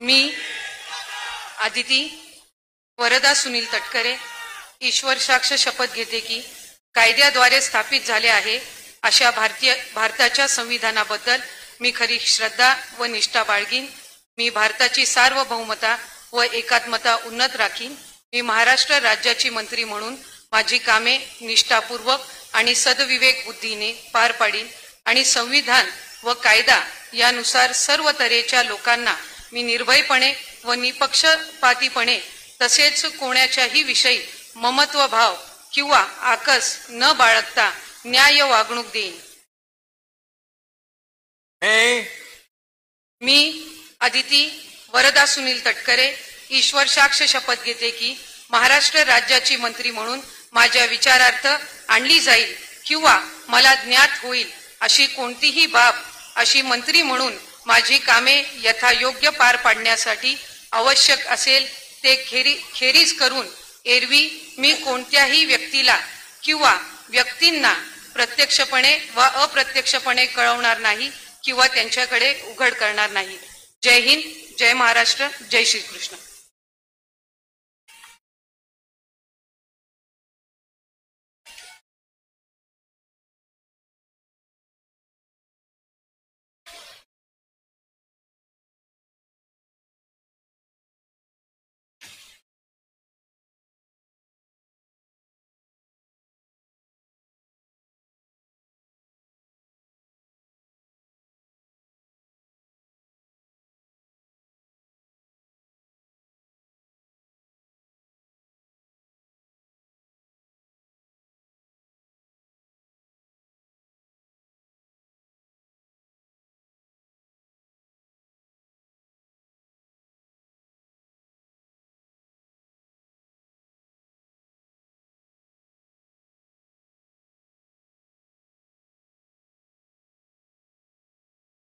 मी आदिती वरदा सुनील तटकरे ईश्वर साक्ष शपथ घेते की कायद्याद्वारे स्थापित झाले आहे अशा भारताच्या संविधानाबद्दल मी खरी श्रद्धा व निष्ठा बाळगीन. मी भारताची सार्वभौमता व एकात्मता उन्नत राखीन. मी महाराष्ट्र राज्याची मंत्री म्हणून माझी कामे निष्ठापूर्वक आणि सद्विवेक बुद्धीने पार पाडीन आणि संविधान व कायदा यानुसार सर्व तऱ्हेच्या लोकांना मी निर्भयपणे व निपक्षपातीपणे तसेच कोणाच्याही विषयी ममत्वभाव किंवा आकस न बाळगता न्याय वागणूक देईन. मी आदिती वरदा सुनील तटकरे ईश्वर साक्ष शपथ घेते की महाराष्ट्र राज्याची मंत्री म्हणून माझ्या विचारार्थ आणली जाईल किंवा मला ज्ञात होईल अशी कोणतीही बाब अशी मंत्री म्हणून माझी कामे यथायोग्य पार पाडण्यासाठी आवश्यक असेल ते खेरीज करून एरवी मी कोणत्याही व्यक्तीला किंवा व्यक्तींना प्रत्यक्षपणे व अप्रत्यक्षपणे कळवणार नाही किंवा त्यांच्याकडे उघड करणार नाही. जय हिंद. जय महाराष्ट्र. जय श्रीकृष्ण.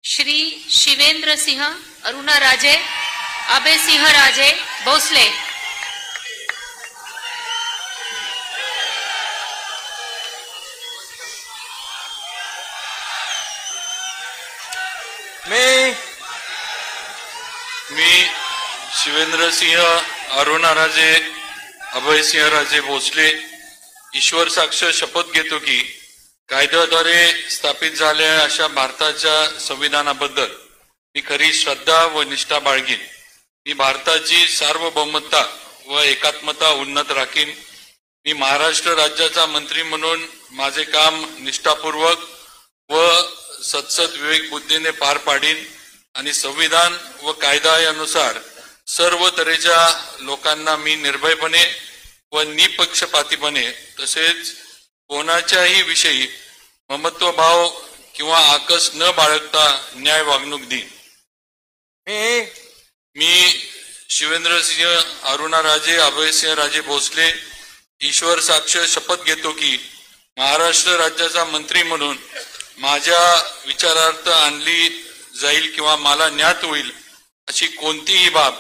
श्री शिवेंद्र सिंह अरुणा राजे अभय सिंह राजे भोसले। मी शिवेंद्र सिंह अरुणा राजे अभय सिंह राजे भोसले ईश्वर साक्ष शपथ घेतो की कायद्याद्वारे स्थापित झालेल्या अशा भारताच्या संविधानाबद्दल मी खरी श्रद्धा व निष्ठा बाळगीन। मी भारताची सार्वभौमता व एकात्मता उन्नत राखीन। मी महाराष्ट्र राज्याचा मंत्री म्हणून माझे काम निष्ठापूर्वक व सत्सद विवेक बुद्धीने पार पाडीन आणि संविधान व कायदा यानुसार सर्व तऱ्हेच्या लोकांना मी निर्भयपणे व निपक्षपातीपणे तसेच कोणाच्याही विषयी ममत्वभाव किंवा आकस न बाळगता न्याय वागणूक देईन। मी शिवेंद्र सिंह अरुणा राजे अभय सिंह राजे भोसले ईश्वर साक्ष शपथ घेतो की महाराष्ट्र राज्याचा मंत्री म्हणून माझ्या विचारार्थ आणली जाईल किंवा मला ज्ञात होईल अशी कोणतीही बाब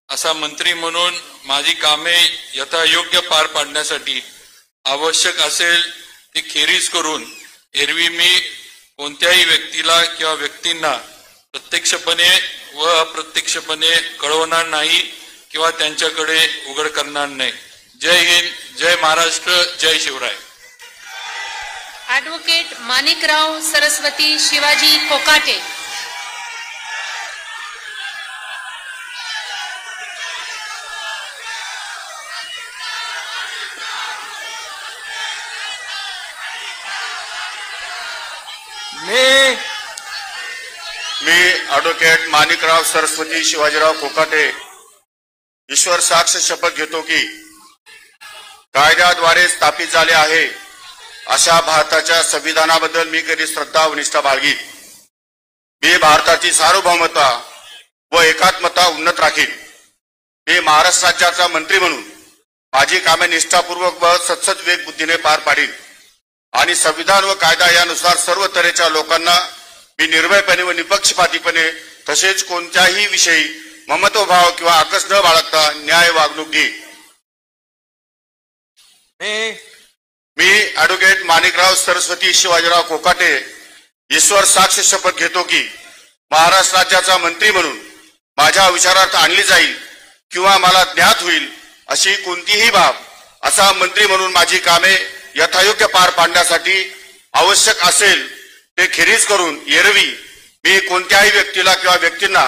असा मंत्री म्हणून माझी कामे यथायोग्य पार पाडण्यासाठी आवश्यक असेल ती खेरीज करून एरवी मी कोणत्याही व्यक्तीला किंवा व्यक्तींना प्रत्यक्षपणे व अप्रत्यक्षपणे कळवणार नाही किंवा त्यांच्याकडे उघड करणार नाही। जय हिंद, जय महाराष्ट्र, जय शिवराय। ॲडव्होकेट माणिकराव सरस्वती शिवाजी कोकाटे। मी ॲडव्होकेट माणिकराव सरस्वती शिवाजीराव कोकाटे ईश्वर साक्ष शपथ घेतो की कायद्याद्वारे स्थापित झाले आहे अशा भारताच्या संविधानाबद्दल मी कधी श्रद्धा व निष्ठा बाळगीन। मी भारताची सार्वभौमता व एकात्मता उन्नत राखीन। मी महाराष्ट्र राज्याचा मंत्री म्हणून माझी कामे निष्ठापूर्वक व सत्सद विवेक बुद्धीने पार पाडीन आणि संविधान व कायदा यानुसार सर्व तऱ्हेच्या लोकांना मी निर्भयपणे व निपक्षपातीपणे तसेच कोणत्याही विषयी ममत्वभाव किंवा आकस न बाळगता न्याय वागणूक देईन। मी ॲडव्होकेट माणिकराव सरस्वती शिवाजीराव कोकाटे ईश्वर साक्ष शपथ घेतो की महाराष्ट्र राज्याचा मंत्री म्हणून माझ्या विचारार्थ आणली जाईल किंवा मला ज्ञात होईल अशी कोणतीही बाब असा मंत्री म्हणून माझी कामे यथायोग्य पार पाडण्यासाठी आवश्यक असेल ते खेरीज करून एरवी मी कोणत्याही व्यक्तीला किंवा व्यक्तींना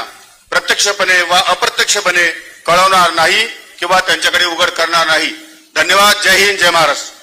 प्रत्यक्षपणे व अप्रत्यक्षपणे कळवणार नाही किंवा त्यांच्याकडे उघड करणार नाही। धन्यवाद। जय हिंद, जय महाराष्ट्र।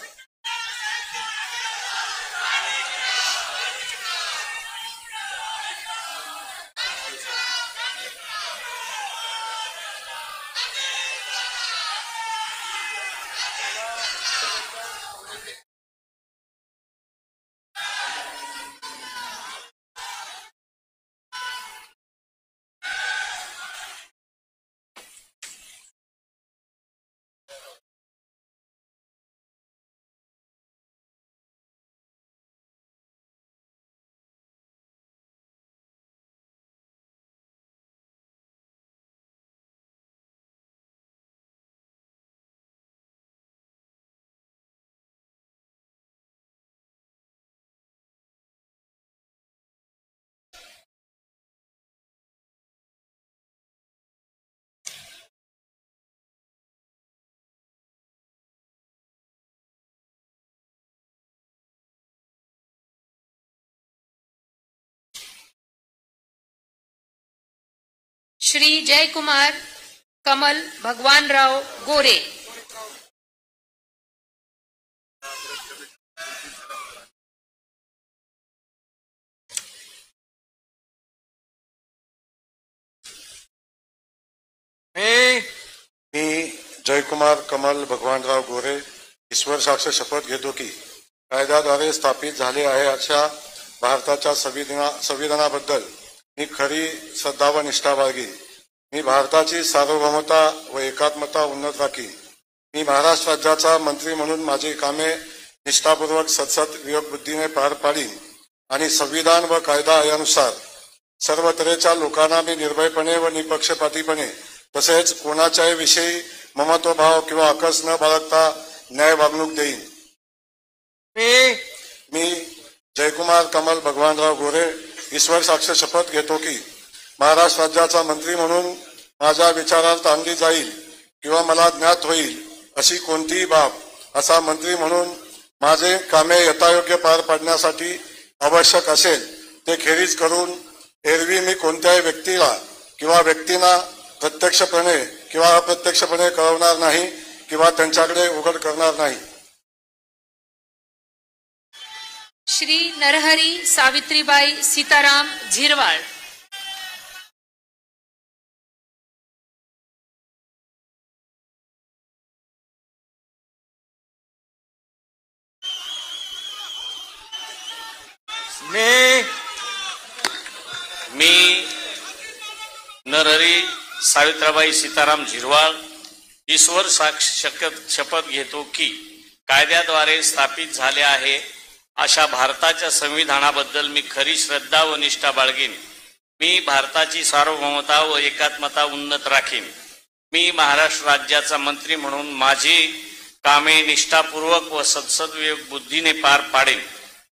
श्री जयकुमार कमल भगवानराव गोरे। मी जयकुमार कमल भगवानराव गोरे ईश्वर साक्ष शपथ घेतो की कायद्याद्वारे स्थापित झाले आहे अशा भारताच्या संविधानाबद्दल मी खरी श्रद्धा व निष्ठा बाळगीन। मी भारताची सार्वभौमता व एकात्मता उन्नत राखीन। मी महाराष्ट्र राज्याचा मंत्री म्हणून माझी कामे निष्ठापूर्वक सत्सद विवेक बुद्धीने पार पाडीन आणि संविधान व कायदा यानुसार सर्व तऱ्हेच्या लोकांना मी निर्भयपणे व निपक्षपातीपणे तसेच कोणाच्याही विषयी ममत्वभाव किंवा अकस न बाळगता न्याय वागणूक देईन. मी जयकुमार कमल भगवानराव गोरे ईश्वर साक्ष शपथ घेतो की महाराष्ट्र राज्याचा मंत्री म्हणून माझ्या विचारार्थ आणली जाईल किंवा मला ज्ञात होईल अशी कोणतीही बाब असा मंत्री म्हणून माझे कामे यथायोग्य पार पाडण्यासाठी आवश्यक असेल ते खेरीज करून एरवी मी कोणत्याही व्यक्तीला किंवा व्यक्तींना प्रत्यक्षपणे किंवा अप्रत्यक्षपणे कळवणार नाही किंवा त्यांच्याकडे उघड करणार नाही. श्री नरहरी सावित्रीबाई सीताराम झिरवाळ. मी नरहरी सावित्रीबाई सीताराम झिरवाळ ईश्वर साक्ष शपथ घेतो की कायद्याद्वारे स्थापित झाले आहे अशा भारताच्या संविधानाबद्दल मी खरी श्रद्धा व निष्ठा बाळगीन. मी भारताची सार्वभौमता व एकात्मता उन्नत राखीन. मी महाराष्ट्र राज्याचा मंत्री म्हणून माझी कामे निष्ठापूर्वक व सद्सद्विवेक बुद्धीने पार पाडेन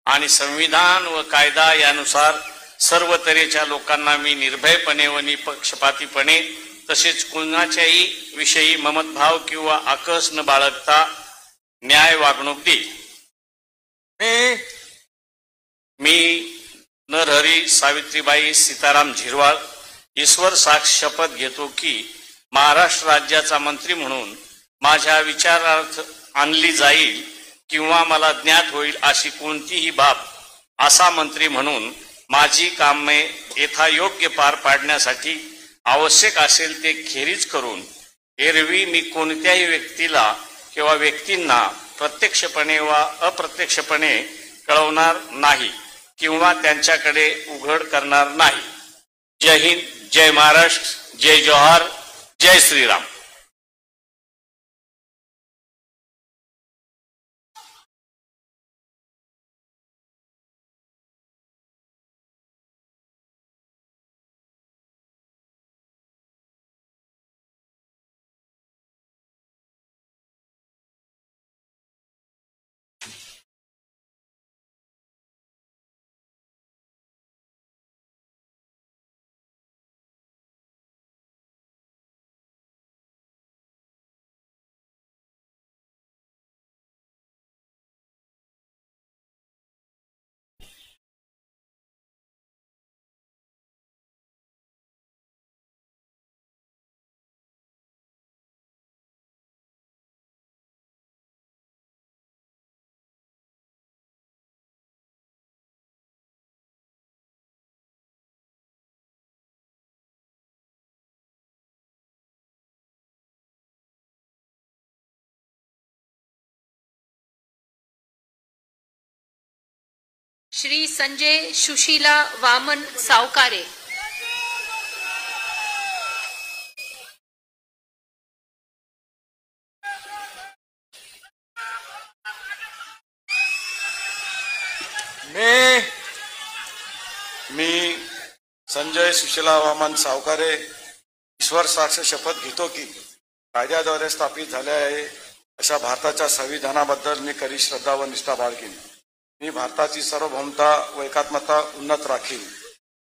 आणि संविधान व कायदा यानुसार सर्व तऱ्हेच्या लोकांना मी निर्भयपणे व निपक्षपातीपणे तसेच कुणाच्याही विषयी ममतभाव किंवा आकस न बाळगता न्याय वागणूक देईन. मी नरहरी सावित्रीबाई सीताराम झिरवाळ ईश्वर साक्ष शपथ घेतो की महाराष्ट्र राज्याचा मंत्री म्हणून माझ्या विचारार्थ आणली जाईल किंवा मला ज्ञात होईल अशी कोणतीही बाब असा मंत्री म्हणून माझी कामे यथायोग्य पार पाडण्यासाठी आवश्यक असेल ते खेरीज करून एरवी मी कोणत्याही व्यक्तीला किंवा व्यक्तींना प्रत्यक्षपणे वा अप्रत्यक्षपणे कळवणार नाही किंवा त्यांच्याकडे उघड करणार नाही. जय हिंद, जय महाराष्ट्र, जय जोहार, जय श्रीराम. श्री संजय सुशीला वामन सावकारे. मी संजय सुशीला वामन सावकारे ईश्वर साक्ष शपथ घेतो की कायद्याद्वारे स्थापित झाले आहे अशा भारताच्या संविधानाबद्दल मी खरी श्रद्धा व निष्ठा बाळगीन. मी भारताची सार्वभौमता व एकात्मता उन्नत राखीन.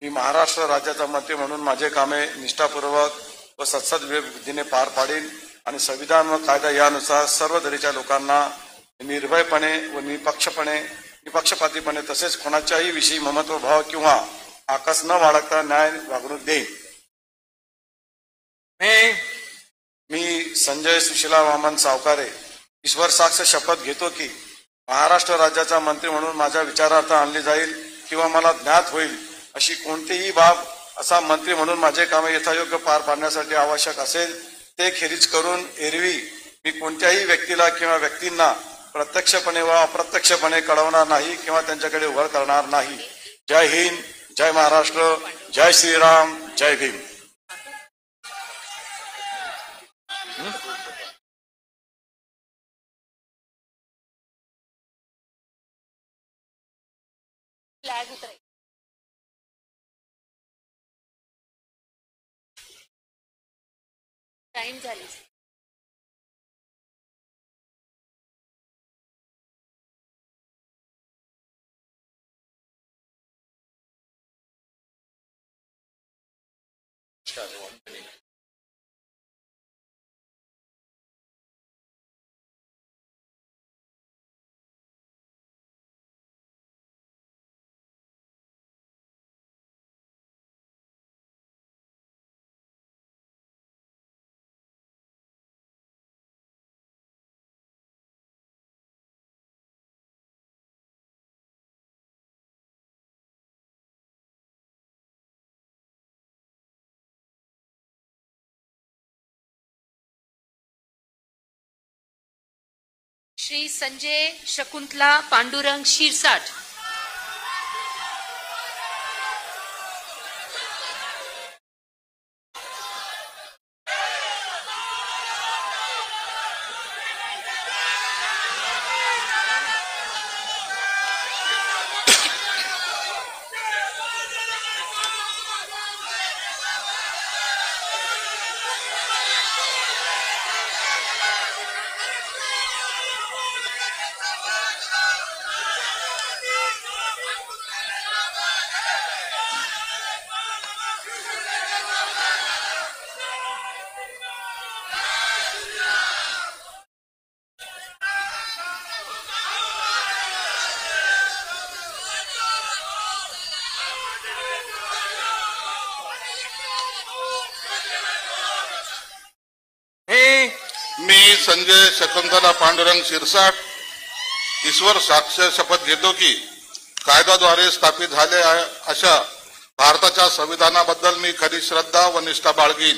मी महाराष्ट्र राज्याचा मंत्री म्हणून माझे कामे निष्ठापूर्वक व सद्सद्विवेक बुद्धीने पार पाडीन आणि संविधान व कायदा यानुसार सर्व तऱ्हेच्या लोकांना निर्भयपणे व निपक्षपातीपणे तसेच कोणाच्याही विषयी ममत्वभाव किंवा आकस न बाळगता न्याय वागणूक देईन. मी संजय सुशीला वामन सावकारे ईश्वर साक्ष शपथ घेतो की महाराष्ट्र राज्याचा मंत्री म्हणून माझ्या विचारार्थ आणली जाईल किंवा मला ज्ञात होईल अशी कोणतीही बाब असा मंत्री म्हणून माझे कामे यथायोग्य पार पाडण्यासाठी आवश्यक असेल ते खेरीज करून एरवी मी कोणत्याही व्यक्तीला किंवा व्यक्तींना प्रत्यक्षपणे व अप्रत्यक्षपणे कळवणार नाही किंवा त्यांच्याकडे उघड करणार नाही. जय हिंद, जय महाराष्ट्र, जय श्रीराम, जय भीम. फ्लॅग उतराय. टाइम झाली. श्री संजय शकुंतला पांडुरंग शिरसाट. मी संजय शकुंतला पांडुरंग शिरसाट ईश्वर साक्ष शपथ घेतो की कायद्याद्वारे स्थापित झाले अशा भारताच्या संविधानाबद्दल मी खरी श्रद्धा व निष्ठा बाळगीन.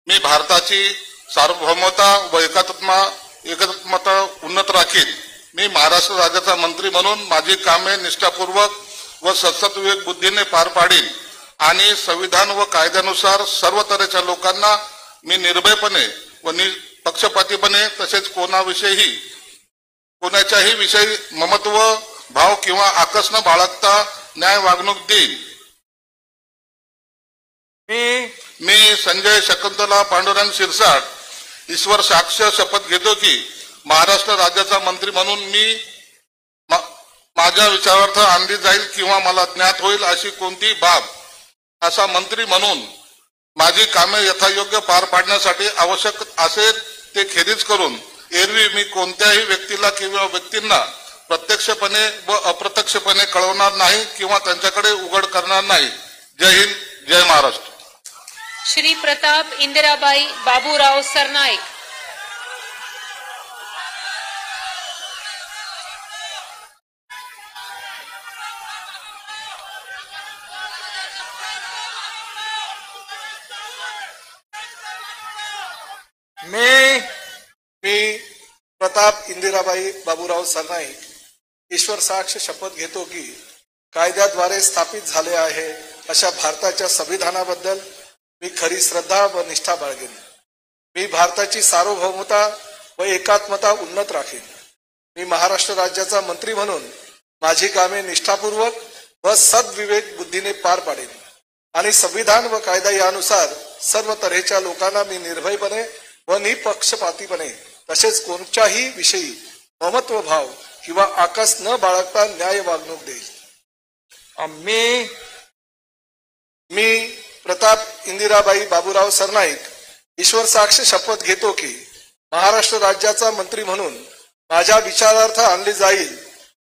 मी भारताची सार्वभौमता व एकात्मता उन्नत राखीन. मी महाराष्ट्र राज्याचा मंत्री म्हणून माझी कामे निष्ठापूर्वक व सद्सद्विवेक बुद्धीने पार पाडीन आणि संविधान व कायद्यानुसार सर्व तऱ्हेच्या लोकांना मी निर्भयपणे व पक्षपातीपणे तसेच कोणाच्याही विषयी ममत्व भाव किंवा आकस न बाळगता न्याय वागणूक देईन. मी संजय शकुंतला पांडुरंग शिरसाट ईश्वर साक्ष शपथ घेतो की महाराष्ट्र राज्याचा मंत्री म्हणून मी माझ्या विचारार्थ आणली जाईल किंवा मला ज्ञात होईल अशी कोणतीही बाब असा मंत्री म्हणून माझी कामे यथायोग्य पार पाडण्यासाठी आवश्यक असेल ते खेरीज करून एरवी मी कोणत्याही व्यक्तीला किंवा व्यक्तींना प्रत्यक्षपणे व अप्रत्यक्षपणे कळवणार नाही किंवा त्यांच्याकडे उघड करणार नाही. जय हिंद, जय महाराष्ट्र. श्री प्रताप इंदिराबाई बाबूराव सरनाईक. मी प्रताप इंदिराबाई बाबूराव सरनाईक ईश्वर साक्ष शपथ घेतो की कायद्याद्वारे स्थापित झाले आहे अशा भारताच्या संविधानाबद्दल मी खरी श्रद्धा व निष्ठा बाळगेन. मी भारताची सार्वभौमता व एकात्मता उन्नत राखीन. मी महाराष्ट्र राज्याचा मंत्री म्हणून माझी कामे निष्ठापूर्वक व सद्विवेक बुद्धीने पार पाडेन आणि संविधान व कायदा यानुसार सर्व तऱ्हेच्या लोकांना मी निर्भयपणे व निपक्षपातीपणे तसेच कोणत्याही विषयी ममत्व भाव किंवा आकस न बाळगता न्याय वागणूक देईल. मी प्रताप इंदिराबाई बाबूराव सरनाईक ईश्वर साक्ष शपथ घेतो की महाराष्ट्र राज्याचा मंत्री म्हणून माझ्या विचारार्थ आणली जाईल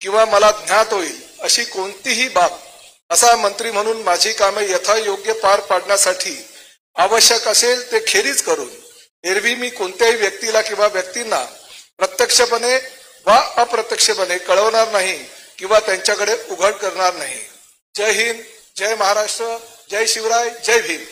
किंवा मला ज्ञात होईल अशी कोणतीही बाब असा मंत्री म्हणून माझी कामे यथायोग्य पार पाडण्यासाठी आवश्यक असेल ते खेरीज करून एरवी मी कोणत्याही व्यक्तीला किंवा व्यक्तींना प्रत्यक्षपणे वा अप्रत्यक्षपणे कळवणार नाही किंवा त्यांच्याकडे उघड करणार नाही. जय हिंद, जय महाराष्ट्र, जय शिवराय, जय भीम.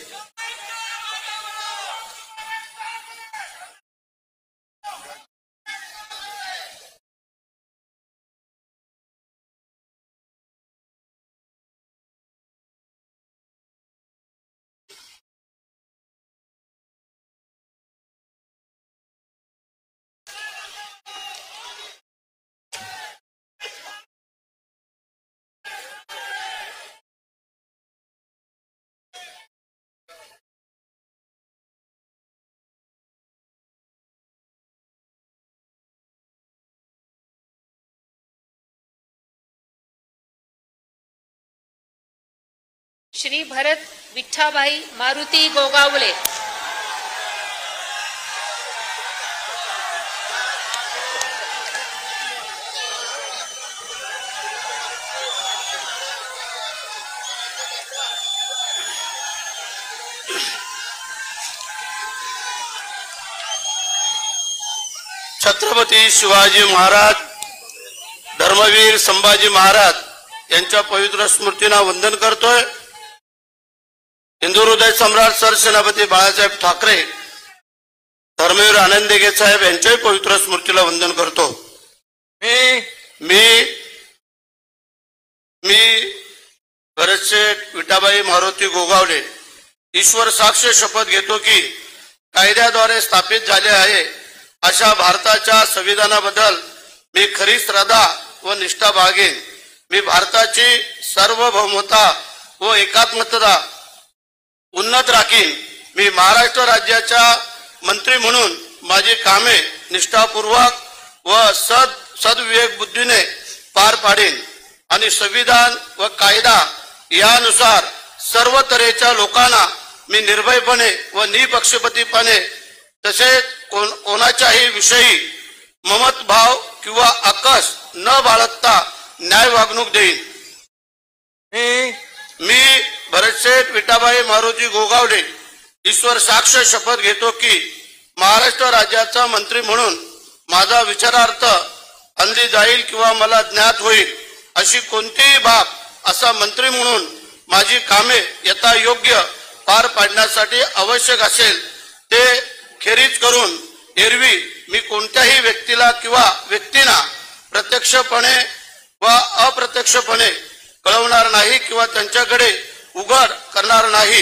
श्री भरत विठ्ठाबाई मारुती गोगावले, छत्रपती शिवाजी महाराज, धर्मवीर संभाजी महाराज यांच्या पवित्र स्मृतींना वंदन करतोय। हिंदू हृदय सम्राट सरसेनापती बाळासाहेब ठाकरे, धर्मवीर आनंद दिघे साहेब यांच्याही पवित्र स्मृतीला वंदन करतो। मी भरतशेठ विठाबाई मारुती गोगावले ईश्वर साक्ष शपथ घेतो की कायद्याद्वारे स्थापित झाले आहे अशा भारताच्या संविधानाबद्दल मी खरी श्रद्धा व निष्ठा बाळगेन। मी भारताची सार्वभौमता व एकात्मता उन्नत राखीन। मी महाराष्ट्र राज्याच्या मंत्री म्हणून माझी कामे निष्ठापूर्वक व सद्विवेक बुद्धीने पार पाडेन आणि संविधान व कायदा यानुसार सर्व तऱ्हेच्या लोकांना मी निर्भयपणे व निपक्षपातीपणे तसेच कोणाच्याही विषयी ममतभाव किंवा आकस न बाळगता न्याय वागणूक देईन। मी भरतशेठ विठाबाई मारुती गोगावले ईश्वर साक्ष शपथ घेतो की महाराष्ट्र राज्याचा मंत्री म्हणून माझा विचारार्थ आणली जाईल किंवा मला ज्ञात होईल अशी कोणतीही बाब असा मंत्री म्हणून माझी कामे यथायोग्य पार पाडण्यासाठी आवश्यक असेल ते खेरीज करून एरवी मी कोणत्याही व्यक्तीला किंवा व्यक्तींना प्रत्यक्षपणे व अप्रत्यक्षपणे कळवणार नाही किंवा त्यांच्याकडे उघड करणार नाही।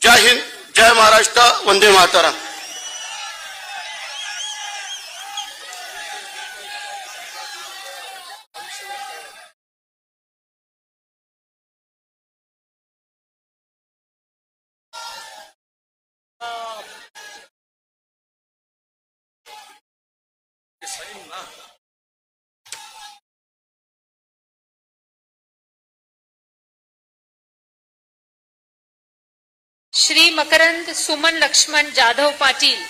जय हिंद, जय महाराष्ट्र, वंदे मातरम। श्री मकरंद सुमन लक्ष्मण जाधव पाटील,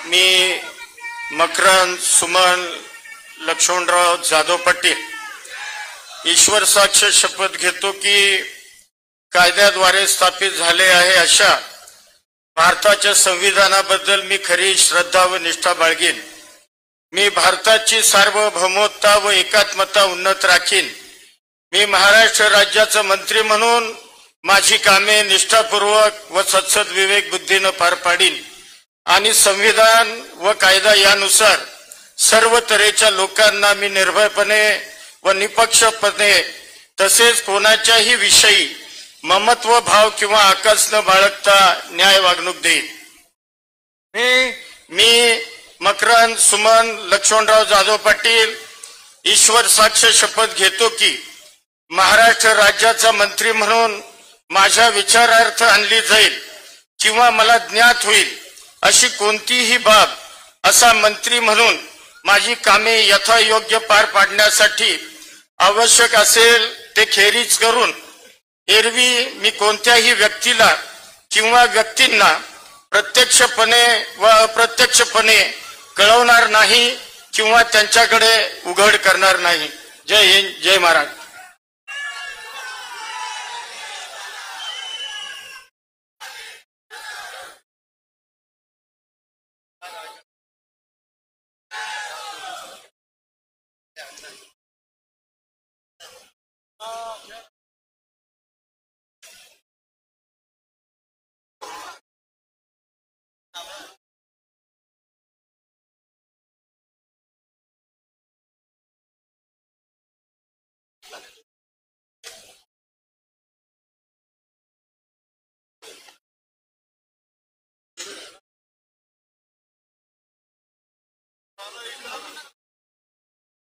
मी मकरंद सुमन लक्ष्मणराव जाधव पाटील ईश्वर साक्ष शपथ घेतो की कायद्याद्वारे स्थापित झाले आहे अशा भारताच्या संविधानाबद्दल मी खरी श्रद्धा व निष्ठा बाळगेन। मी भारताची सार्वभौमता व एकात्मता उन्नत राखीन। मी महाराष्ट्र राज्याचा मंत्री म्हणून माझी कामे निष्ठापूर्वक व सद्विवेक बुद्धीने पार पाडीन आणि संविधान व कायदा यानुसार सर्व तऱ्हेच्या लोकांना मी निर्भयपणे व निपक्षपणे तसेच कोणाच्याही विषयी ममत्व भाव किंवा आकस न बाळगता न्याय वागणूक देईन। मी मकरंद सुमन लक्ष्मणराव जाधव पाटील ईश्वर साक्ष शपथ घेतो की महाराष्ट्र राज्याचा मंत्री म्हणून माझ्या विचारार्थ आणली जाईल किंवा मला ज्ञात होईल अशी कोणतीही बाब असा मंत्री म्हणून माझी कामे यथायोग्य पार पाडण्यासाठी आवश्यक असेल ते खेरीज करून एरवी मी कोणत्याही व्यक्तीला किंवा व्यक्तींना प्रत्यक्षपणे व अप्रत्यक्षपणे कळवणार नाही किंवा त्यांच्याकडे उघड करणार नाही। जय हिंद, जय महाराष्ट्र।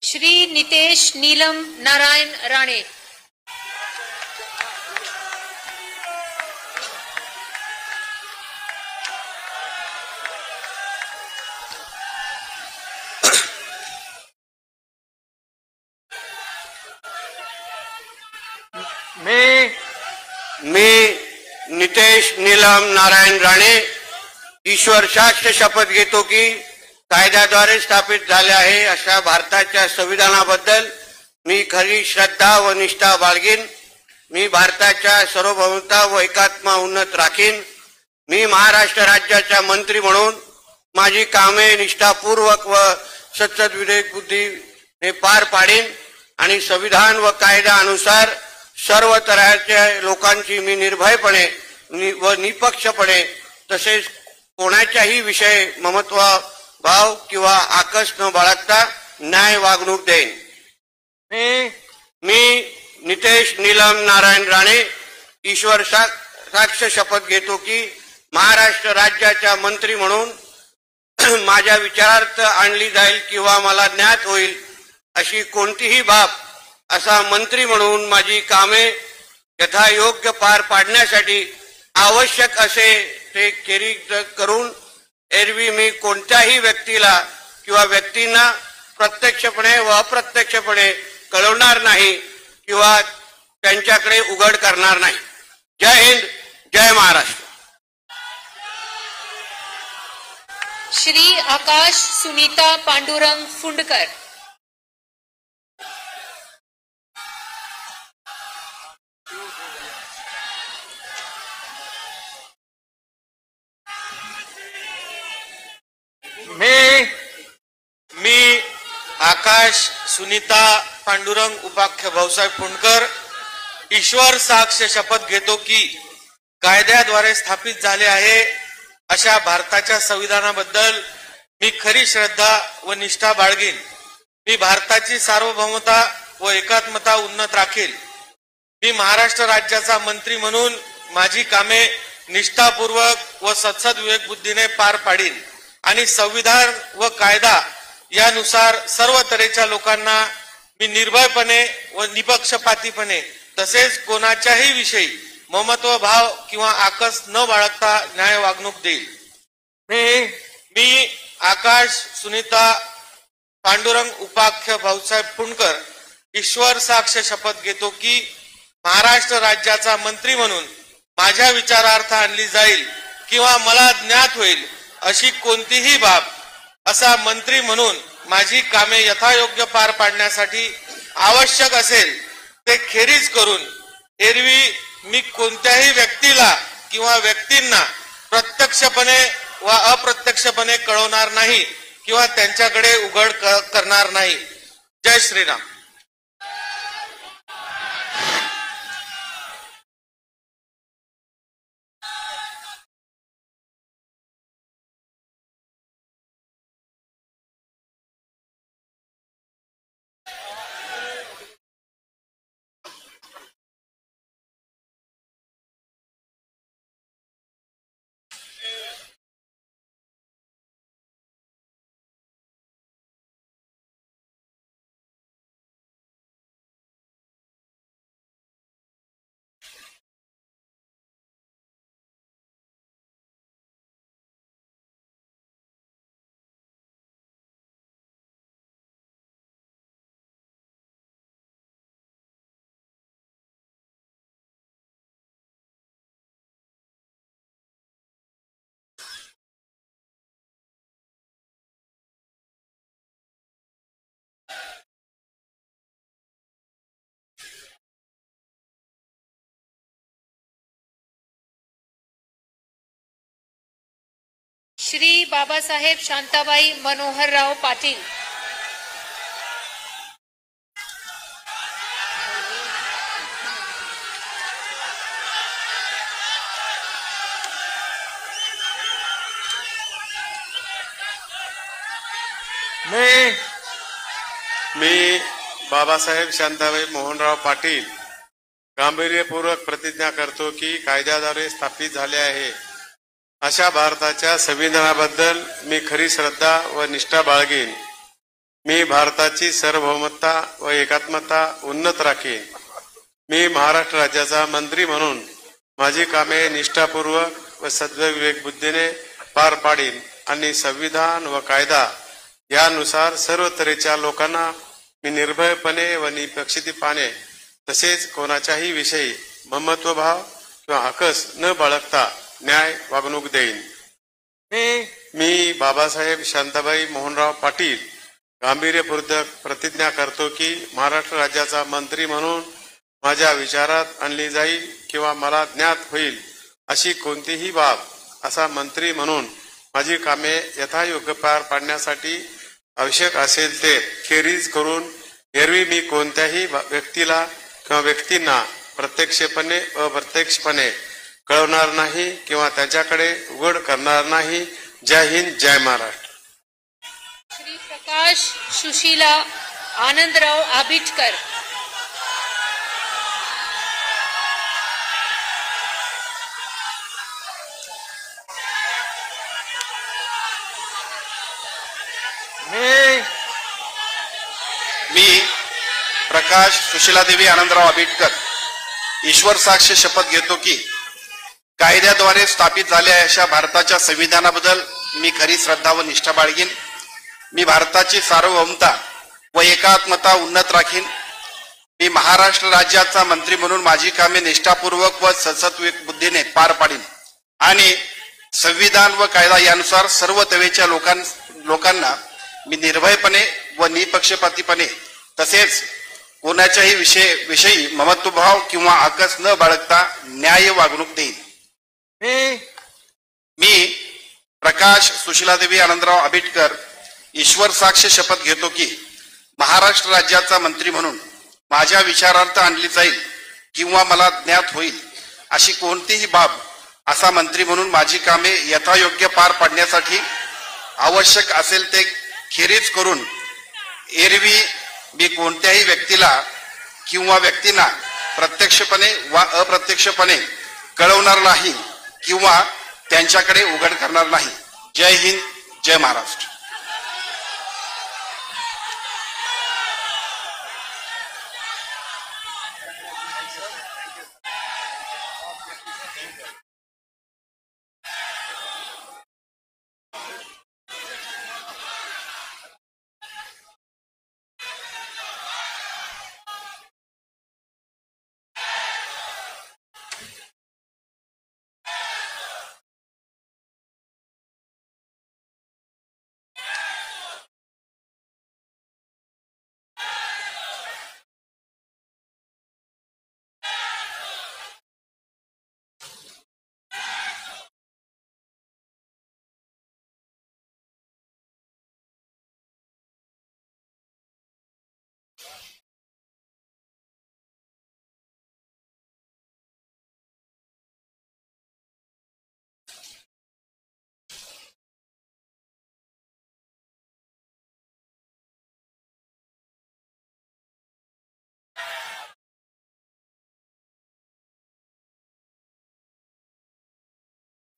श्री नितेश नीलम नारायण राणे। मी नितेश नीलम नारायण राणे ईश्वर साक्ष शपथ घेतो की कायद्याद्वारे स्थापित झाले आहे अशा भारताच्या संविधानाबद्दल मी खरी श्रद्धा व निष्ठा बाळगीन। मी भारताच्या सार्वभौमता व एकात्मा उन्नत राखीन। मी महाराष्ट्र राज्याचा मंत्री म्हणून माझी कामे निष्ठापूर्वक व सतत विवेक बुद्धीने पार पाडीन आणि संविधान व कायद्यानुसार सर्व तऱ्हेच्या लोकांची मी निर्भयपणे व निपक्षपणे तसेच कोणाच्याही विषय ममत्व भाव किंवा आकस न बाळगता न्याय वागणूक देईन। मी नितेश नीलम नारायण राणे ईश्वर साक्ष शपथ घेतो की महाराष्ट्र राज्याचा मंत्री म्हणून माझ्या विचारार्थ आणली जाईल किंवा मला ज्ञात होईल अशी कोणतीही बाब असा मंत्री म्हणून माझी कामे यथायोग्य पार पाडण्यासाठी आवश्यक असे ते खेरीज करून एरवी मी कोणत्याही व्यक्तीला किंवा व्यक्तींना प्रत्यक्षपणे व अप्रत्यक्षपणे कळवणार नाही किंवा त्यांच्याकडे उघड करणार नाही। जय हिंद, जय महाराष्ट्र। श्री आकाश सुनीता पांडुरंग फुंडकर। मी आकाश सुनीता पांडुरंग उपाख्य भाऊसाहेब फुंडकर ईश्वर साक्ष शपथ घेतो की कायद्याद्वारे स्थापित झाले आहे अशा भारताच्या संविधानाबद्दल मी खरी श्रद्धा व निष्ठा बाळगीन। मी भारताची सार्वभौमता व एकात्मता उन्नत राखील। मी महाराष्ट्र राज्याचा मंत्री म्हणून माझी कामे निष्ठापूर्वक व सतत विवेक बुद्धीने पार पाडीन आणि संविधान व कायदा यानुसार सर्व तऱ्हेच्या लोकांना मी निर्भयपणे व निपक्षपातीपणे तसेच कोणाच्याही विषयी ममत्व भाव किंवा आकस न बाळगता न्याय वागणूक देईल। मी आकाश सुनीता पांडुरंग उपाख्य भाऊसाहेब फुंडकर ईश्वर साक्ष शपथ घेतो की महाराष्ट्र राज्याचा मंत्री म्हणून माझ्या विचारार्थ आणली जाईल किंवा मला ज्ञात होईल अशी कोणतीही बाब असा मंत्री म्हणून माझी कामे यथायोग्य पार पाडण्यासाठी आवश्यक असेल ते खेरीज करून एरवी मी कोणत्याही व्यक्तीला किंवा व्यक्तींना प्रत्यक्षपणे व अप्रत्यक्षपणे कळवणार नाही किंवा त्यांच्याकडे उघड करणार नाही। जय श्रीराम। श्री बाबासाहेब शांताबाई मनोहरराव पाटील। मी बाबासाहेब शांताबाई मोहनराव पाटील गांभीर्यपूर्वक प्रतिज्ञा करतो की कायद्याद्वारे स्थापित झाले आहे अशा भारताच्या संविधानाबद्दल मी खरी श्रद्धा व निष्ठा बाळगीन. मी भारताची सार्वभौमता व एकात्मता उन्नत राखीन. मी महाराष्ट्र राज्याचा मंत्री म्हणून माझी कामे निष्ठापूर्वक व सद्विवेक बुद्धीने पार पाडीन आणि संविधान व कायदा यानुसार सर्व तऱ्हेच्या लोकांना मी निर्भयपणे व निपक्षपातीपणे तसेच कोणाच्याही विषयी ममत्वभाव किंवा हकस न बाळगता न्याय वागणूक देईन. मी बाबासाहेब शांताबाई मोहनराव पाटील गांभीर्यपूर्वक प्रतिज्ञा करतो की महाराष्ट्र राज्याचा मंत्री म्हणून माझ्या विचारात आणली जाईल किंवा मला ज्ञात होईल अशी कोणतीही बाब असा मंत्री म्हणून माझी कामे यथायोग्य पार पाडण्यासाठी आवश्यक असेल ते खेरीज करून एरवी मी कोणत्याही व्यक्तीला किंवा व्यक्तींना प्रत्यक्षपणे अप्रत्यक्षपणे कळवणार नाही किंवा त्याच्याकडे उघड करणार नाही. जय हिंद, जय महाराष्ट्र. श्री प्रकाश सुशीला आनंदराव आबिटकर. मी प्रकाश सुशीलादेवी आनंदराव आबिटकर ईश्वर साक्ष शपथ घेतो की कायद्याद्वारे स्थापित झालेल्या अशा भारताच्या संविधानाबद्दल मी खरी श्रद्धा व निष्ठा बाळगीन. मी भारताची सार्वभौमता व एकात्मता उन्नत राखीन. मी महाराष्ट्र राज्याचा मंत्री म्हणून माझी कामे निष्ठापूर्वक व सद्विवेक बुद्धीने पार पाडीन आणि संविधान व कायदा यानुसार सर्व तऱ्हेच्या लोकांना मी निर्भयपणे व निपक्षपातीपणे तसेच कोणाच्याही विषयी ममत्वभाव किंवा आकस न बाळगता न्याय वागणूक देईन. मी प्रकाश सुशीलादेवी आनंदराव आबिटकर ईश्वर साक्ष शपथ घेतो की महाराष्ट्र राज्याचा मंत्री म्हणून माझ्या विचारार्थ आणली जाईल किंवा मला ज्ञात होईल अशी कोणतीही बाब असा मंत्री म्हणून माझी कामे यथायोग्य पार पाडण्यासाठी आवश्यक असेल ते खेरीज करून एरवी मी कोणत्याही व्यक्तीला किंवा व्यक्तींना प्रत्यक्षपणे वा अप्रत्यक्षपणे कळवणार नाही किंवा त्यांच्याकडे उघड करणार नाही. जय हिंद, जय महाराष्ट्र.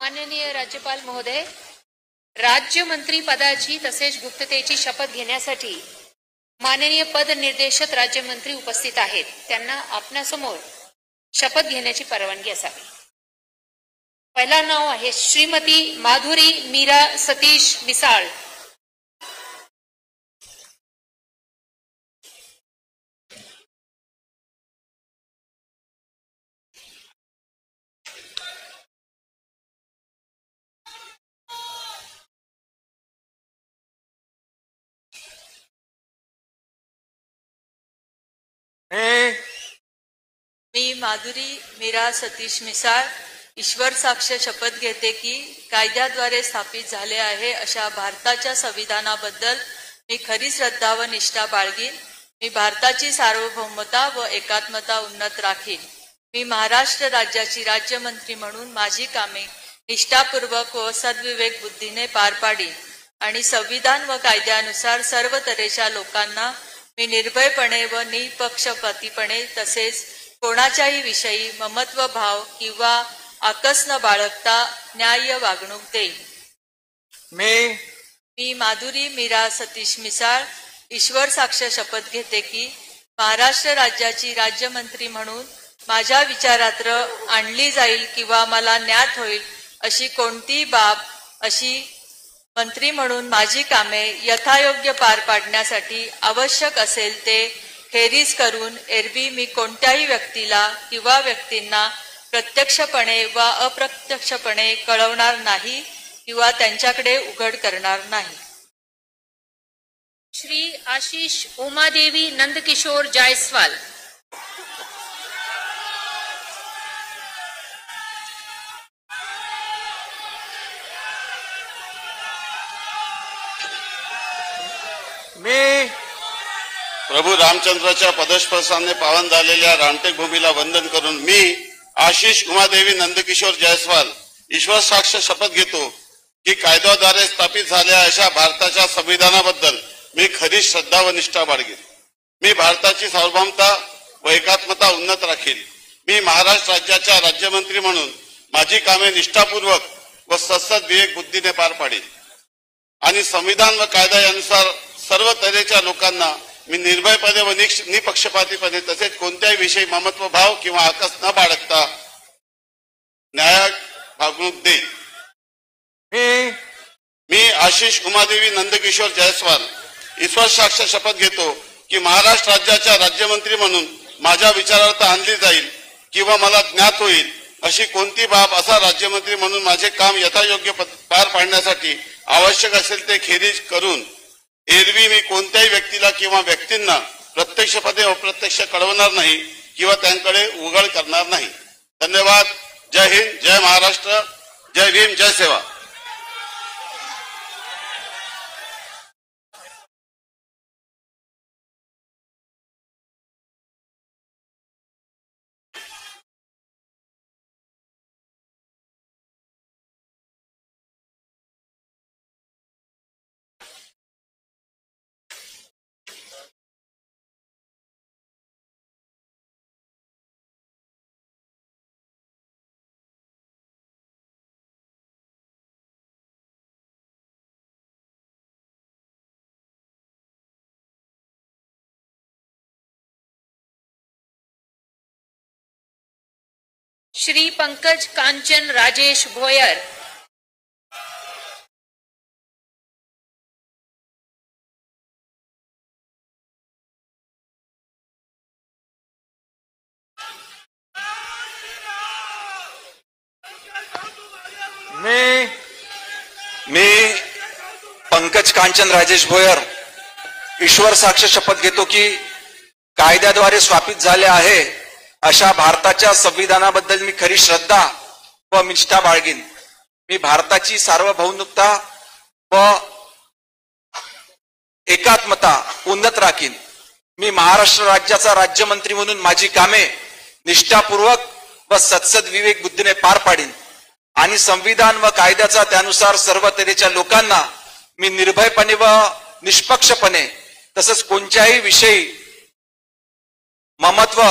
माननीय राज्यपाल महोदय, राज्यमंत्री पदाची तसेच गुप्ततेची शपथ घेण्यासाठी माननीय पद निर्देशित राज्यमंत्री उपस्थित आहेत. त्यांना आपणासमोर शपथ घेण्याची परवानगी असावी. पहिला नाव आहे श्रीमती माधुरी मीरा सतीश मिसाळ. मी माधुरी मीरा सतीश मिसाळ ईश्वर साक्ष शपथ घेते की कायद्याद्वारे स्थापित झाले आहे अशा भारताच्या संविधानाबद्दल मी खरी श्रद्धा व निष्ठा बाळगीन. मी भारताची सार्वभौमता व एकात्मता उन्नत राखीन. मी महाराष्ट्र राज्याची राज्यमंत्री म्हणून माझी कामे निष्ठापूर्वक व सद्विवेक बुद्धीने पार पाडीन आणि संविधान व कायद्यानुसार सर्व तऱ्हेच्या लोकांना मी निर्भयपणे व निपक्षपातीपणे तसेच कोणाच्याही विषयी ममत्व भाव किंवा आकस न बाळगता न्याय्य वागणूक देईल. मी माधुरी मीरा सतीश मिसाळ ईश्वर साक्ष शपथ घेते की महाराष्ट्र राज्याची राज्यमंत्री म्हणून माझ्या विचारात्र आणली जाईल किंवा मला ज्ञात होईल अशी कोणती बाब अशी मंत्री म्हणून माझी कामे यथायोग्य पार पाडण्यासाठी आवश्यक असेल ते खेरीज करून एरवी मी कोणत्याही व्यक्तीला किंवा व्यक्तींना प्रत्यक्षपणे वा अप्रत्यक्षपणे कळवणार नाही किंवा त्यांच्याकडे उघड करणार नाही. श्री आशीष उमादेवी नंदकिशोर जायसवाल. मी प्रभू रामचंद्राच्या पदस्पर्शाने पावन झालेल्या रामटेक भूमीला वंदन करून मी आशिष उमादेवी नंदकिशोर जायसवाल ईश्वर साक्ष शपथ घेतो की कायद्याद्वारे स्थापित झालेल्या अशा भारताच्या संविधानाबद्दल मी खरी श्रद्धा व निष्ठा बाळगेन. मी भारताची सार्वभौमता व एकात्मता उन्नत राखील. मी महाराष्ट्र राज्याच्या राज्यमंत्री म्हणून माझी कामे निष्ठापूर्वक व सत्सद विवेक बुद्धीने पार पाडेल आणि संविधान व कायदा यानुसार सर्व तऱ्हेच्या लोकांना मी निर्भयपणे व निपक्षपातीपणे तसेच कोणत्याही विषयी ममत्व भाव किंवा आकस न बाळगता न्याय्य वागणूक देईल. मी आशिष उमादेवी नंदकिशोर जायसवाल ईश्वर साक्ष शपथ घेतो की महाराष्ट्र राज्याच्या राज्यमंत्री म्हणून माझ्या विचारार्थ आणली जाईल किंवा मला ज्ञात होईल अशी कोणती बाब असा राज्यमंत्री म्हणून माझे काम यथायोग्य पार पाडण्यासाठी आवश्यक असेल ते खेरीज करून एरवी मी कोणत्याही व्यक्तीला किंवा व्यक्तींना प्रत्यक्षपणे अप्रत्यक्ष कळवणार नाही किंवा त्यांकडे उघड करणार नाही. धन्यवाद. जय हिंद, जय महाराष्ट्र, जय भीम, जय सेवा. श्री पंकज कांचन राजेश भोयर. मी पंकज कांचन राजेश भोयर ईश्वर साक्ष शपथ घेतो की कायद्याद्वारे स्थापित झाले आहे अशा भारताच्या संविधानाबद्दल मी खरी श्रद्धा व निष्ठा बाळगीन. मी भारताची सार्वभौमता व एकात्मता उन्नत राखीन. मी महाराष्ट्र राज्याचा राज्यमंत्री म्हणून माझी कामे निष्ठापूर्वक व सत्सद विवेक बुद्धीने पार पाडीन आणि संविधान व कायद्याचा त्यानुसार सर्व तऱ्हेच्या लोकांना मी निर्भयपणे व निष्पक्षपणे तसंच कोणत्याही विषयी ममत्व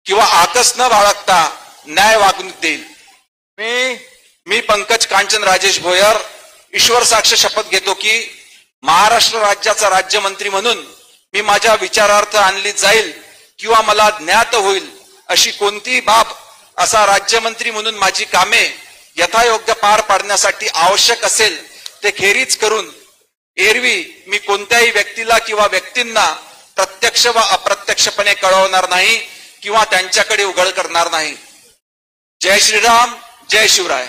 किंवा आकस न बाळगता न्याय वागणूक देईल. मी पंकज कांचन राजेश भोयर ईश्वर साक्ष शपथ घेतो की महाराष्ट्र राज्याचा राज्यमंत्री म्हणून मी माझ्या विचारार्थ आणली जाईल किंवा मला ज्ञात होईल अशी कोणतीही बाब असा राज्यमंत्री म्हणून माझी कामे यथायोग्य पार पाडण्यासाठी आवश्यक असेल ते खेरीज करून एरवी मी कोणत्याही व्यक्तीला किंवा व्यक्तींना प्रत्यक्ष व अप्रत्यक्षपणे कळवणार नाही किंवा त्यांच्याकडे उघड करणार नाही. जय श्रीराम, जय शिवराय.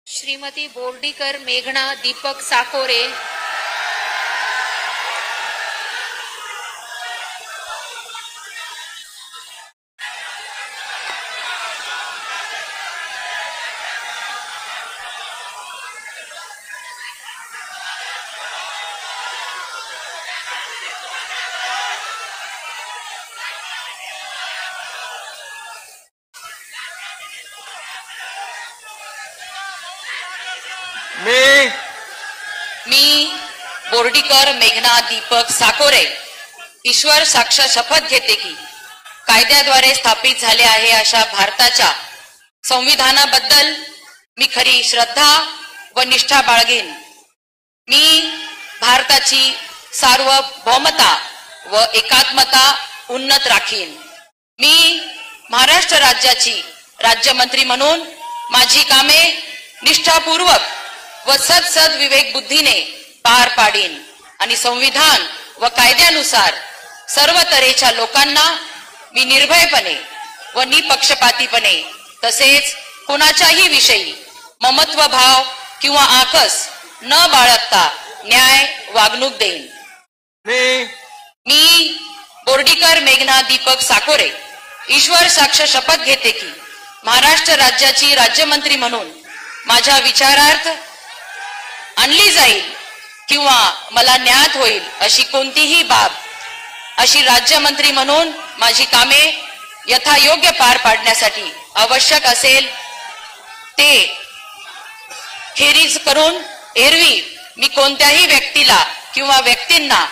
श्रीमती बोर्डीकर मेघना दीपक साकोरे. मी बोर्डीकर मेघना दीपक साकोरे ईश्वर साक्ष शपथ घेते की कायद्याद्वारे स्थापित झाले आहे अशा भारताच्या संविधानाबद्दल मी खरी श्रद्धा व निष्ठा बाळगेन. मी भारताची सार्वभौमता व एकात्मता उन्नत राखीन. मी महाराष्ट्र राज्याची राज्यमंत्री म्हणून माझी कामे निष्ठापूर्वक व सद विवेक बुद्धीने पार पाडीन आणि संविधान व कायद्यानुसार सर्व तऱ्हेच्या लोकांना मी निर्भयपणे व निपक्षपातीपणे तसेच कोणाच्याही विषयी ममत्व भाव किंवा आकस न बाळगता न्याय वागणूक देईन. मी बोर्डीकर मेघना दीपक साकोरे ईश्वर साक्ष शपथ घेते की महाराष्ट्र राज्याची राज्यमंत्री म्हणून माझ्या विचारार्थ आणली जाईल किंवा मला ज्ञात होईल अशी कोणतीही बाब अशी राज्यमंत्री म्हणून माझी कामे यथायोग्य पार पाडण्यासाठी आवश्यक असेल ते खेरीज करून एरवी मी कोणत्याही व्यक्तीला किंवा व्यक्तींना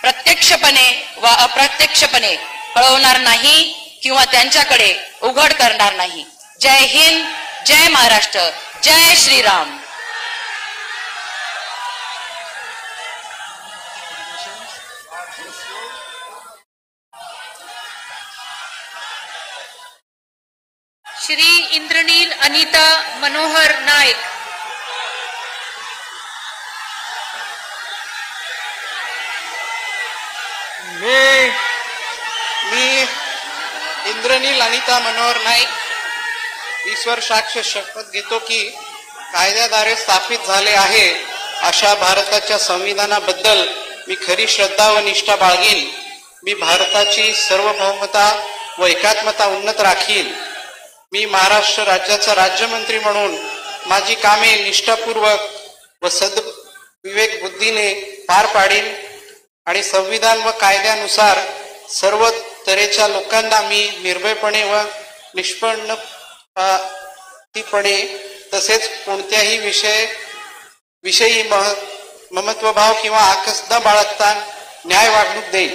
प्रत्यक्षपणे व अप्रत्यक्षपणे कळवणार नाही किंवा त्यांच्याकडे उघड करणार नाही. जय हिंद, जय महाराष्ट्र, जय श्रीराम. श्री इंद्रनील अनिता मनोहर नाईक. मी इंद्रनील अनिता मनोहर नाईक ईश्वर साक्ष शपथ घेतो की कायद्याद्वारे स्थापित झाले आहे अशा भारताच्या संविधानाबद्दल मी खरी श्रद्धा व निष्ठा बाळगीन. मी भारताची सार्वभौमता व एकात्मता उन्नत राखीन. मी महाराष्ट्र राज्याचा राज्यमंत्री म्हणून माझी कामे निष्ठापूर्वक व सद्विवेक बुद्धीने पार पाडीन आणि संविधान व कायद्यानुसार सर्व तऱ्हेच्या लोकांना मी निर्भयपणे व निष्पक्षपातीपणे तसेच कोणत्याही विषयी ममत्वभाव किंवा आकस न बाळगता न्याय वागणूक देईल.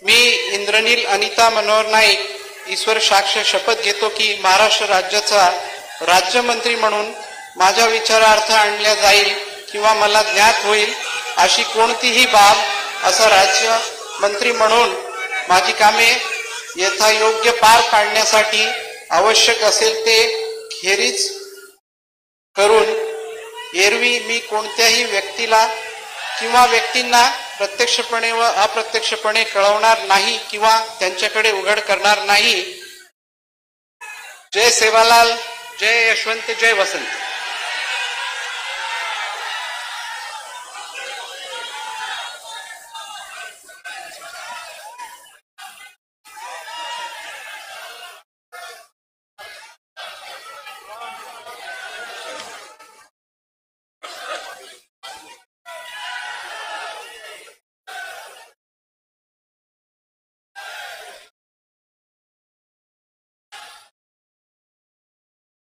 मी इंद्रनील अनिता मनोहर नाईक ईश्वर साक्ष शपथ घेतो की महाराष्ट्र राज्याचा राज्यमंत्री म्हणून माझ्या विचारार्थ आणल्या जाईल किंवा मला ज्ञात होईल अशी कोणतीही बाब असा राज्यमंत्री म्हणून माझी कामे यथायोग्य पार पाडण्यासाठी आवश्यक असेल ते खेरीज करून एरवी मी कोणत्याही व्यक्तीला किंवा व्यक्तींना प्रत्यक्षपणे व अप्रत्यक्षपणे कळवणार नाही किंवा त्यांच्याकडे उघड करणार नाही. जय सेवालाल, जय यशवंत, जय वसंत.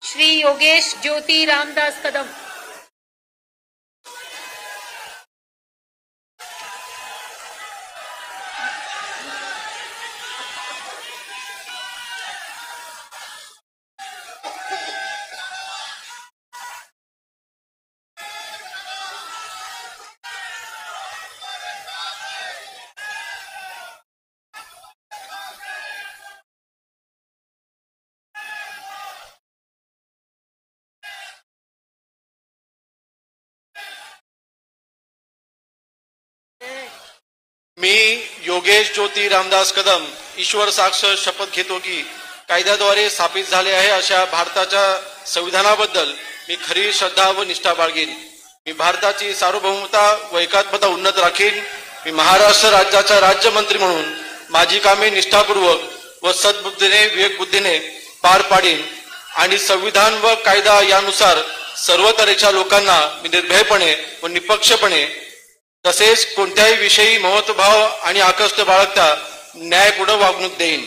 श्री योगेश ज्योति रामदास कदम. मी योगेश ज्योति रामदास कदम ईश्वर साक्ष शपथ घेतो की कायद्याद्वारे स्थापित झाले आहे अशा भारताच्या संविधानाबद्दल मी खरी श्रद्धा व निष्ठा बाळगेन. मी भारताची सार्वभौमता व एकात्मता उन्नत राखीन. मी महाराष्ट्र राज्याचा राज्यमंत्री म्हणून माझी कामे निष्ठापूर्वक व सद्बुद्धीने विवेकबुद्धीने पार पाडीन आणि संविधान व कायदा यानुसार सर्व तऱ्हेच्या लोकांना मी निर्भयपणे व निपक्षपणे तसेच कोणत्याही विषयी महत्वभाव आणि आकस्ट बाळगता न्यायपूर्ण वागणूक देईन.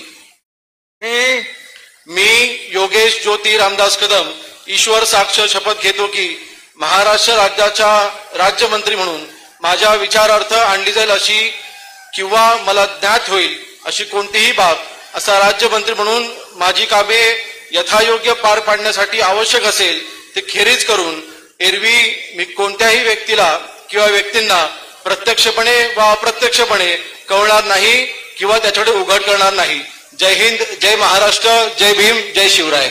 मी योगेश ज्योति रामदास कदम ईश्वर साक्ष शपथ घेतो की महाराष्ट्र राज्याच्या राज्यमंत्री म्हणून माझ्या विचारार्थ आणली जाईल अशी किंवा मला ज्ञात होईल अशी कोणतीही बाब असा राज्यमंत्री म्हणून माझी कामे यथायोग्य पार पाडण्यासाठी आवश्यक असेल ते खेरीज करून एरवी मी कोणत्याही व्यक्तीला किंवा व्यक्तींना प्रत्यक्षपणे व अप्रत्यक्षपणे कळणार नाही किंवा त्याच्याकडे उघड करणार नाही. जय हिंद, जय महाराष्ट्र, जय भीम, जय शिवराय.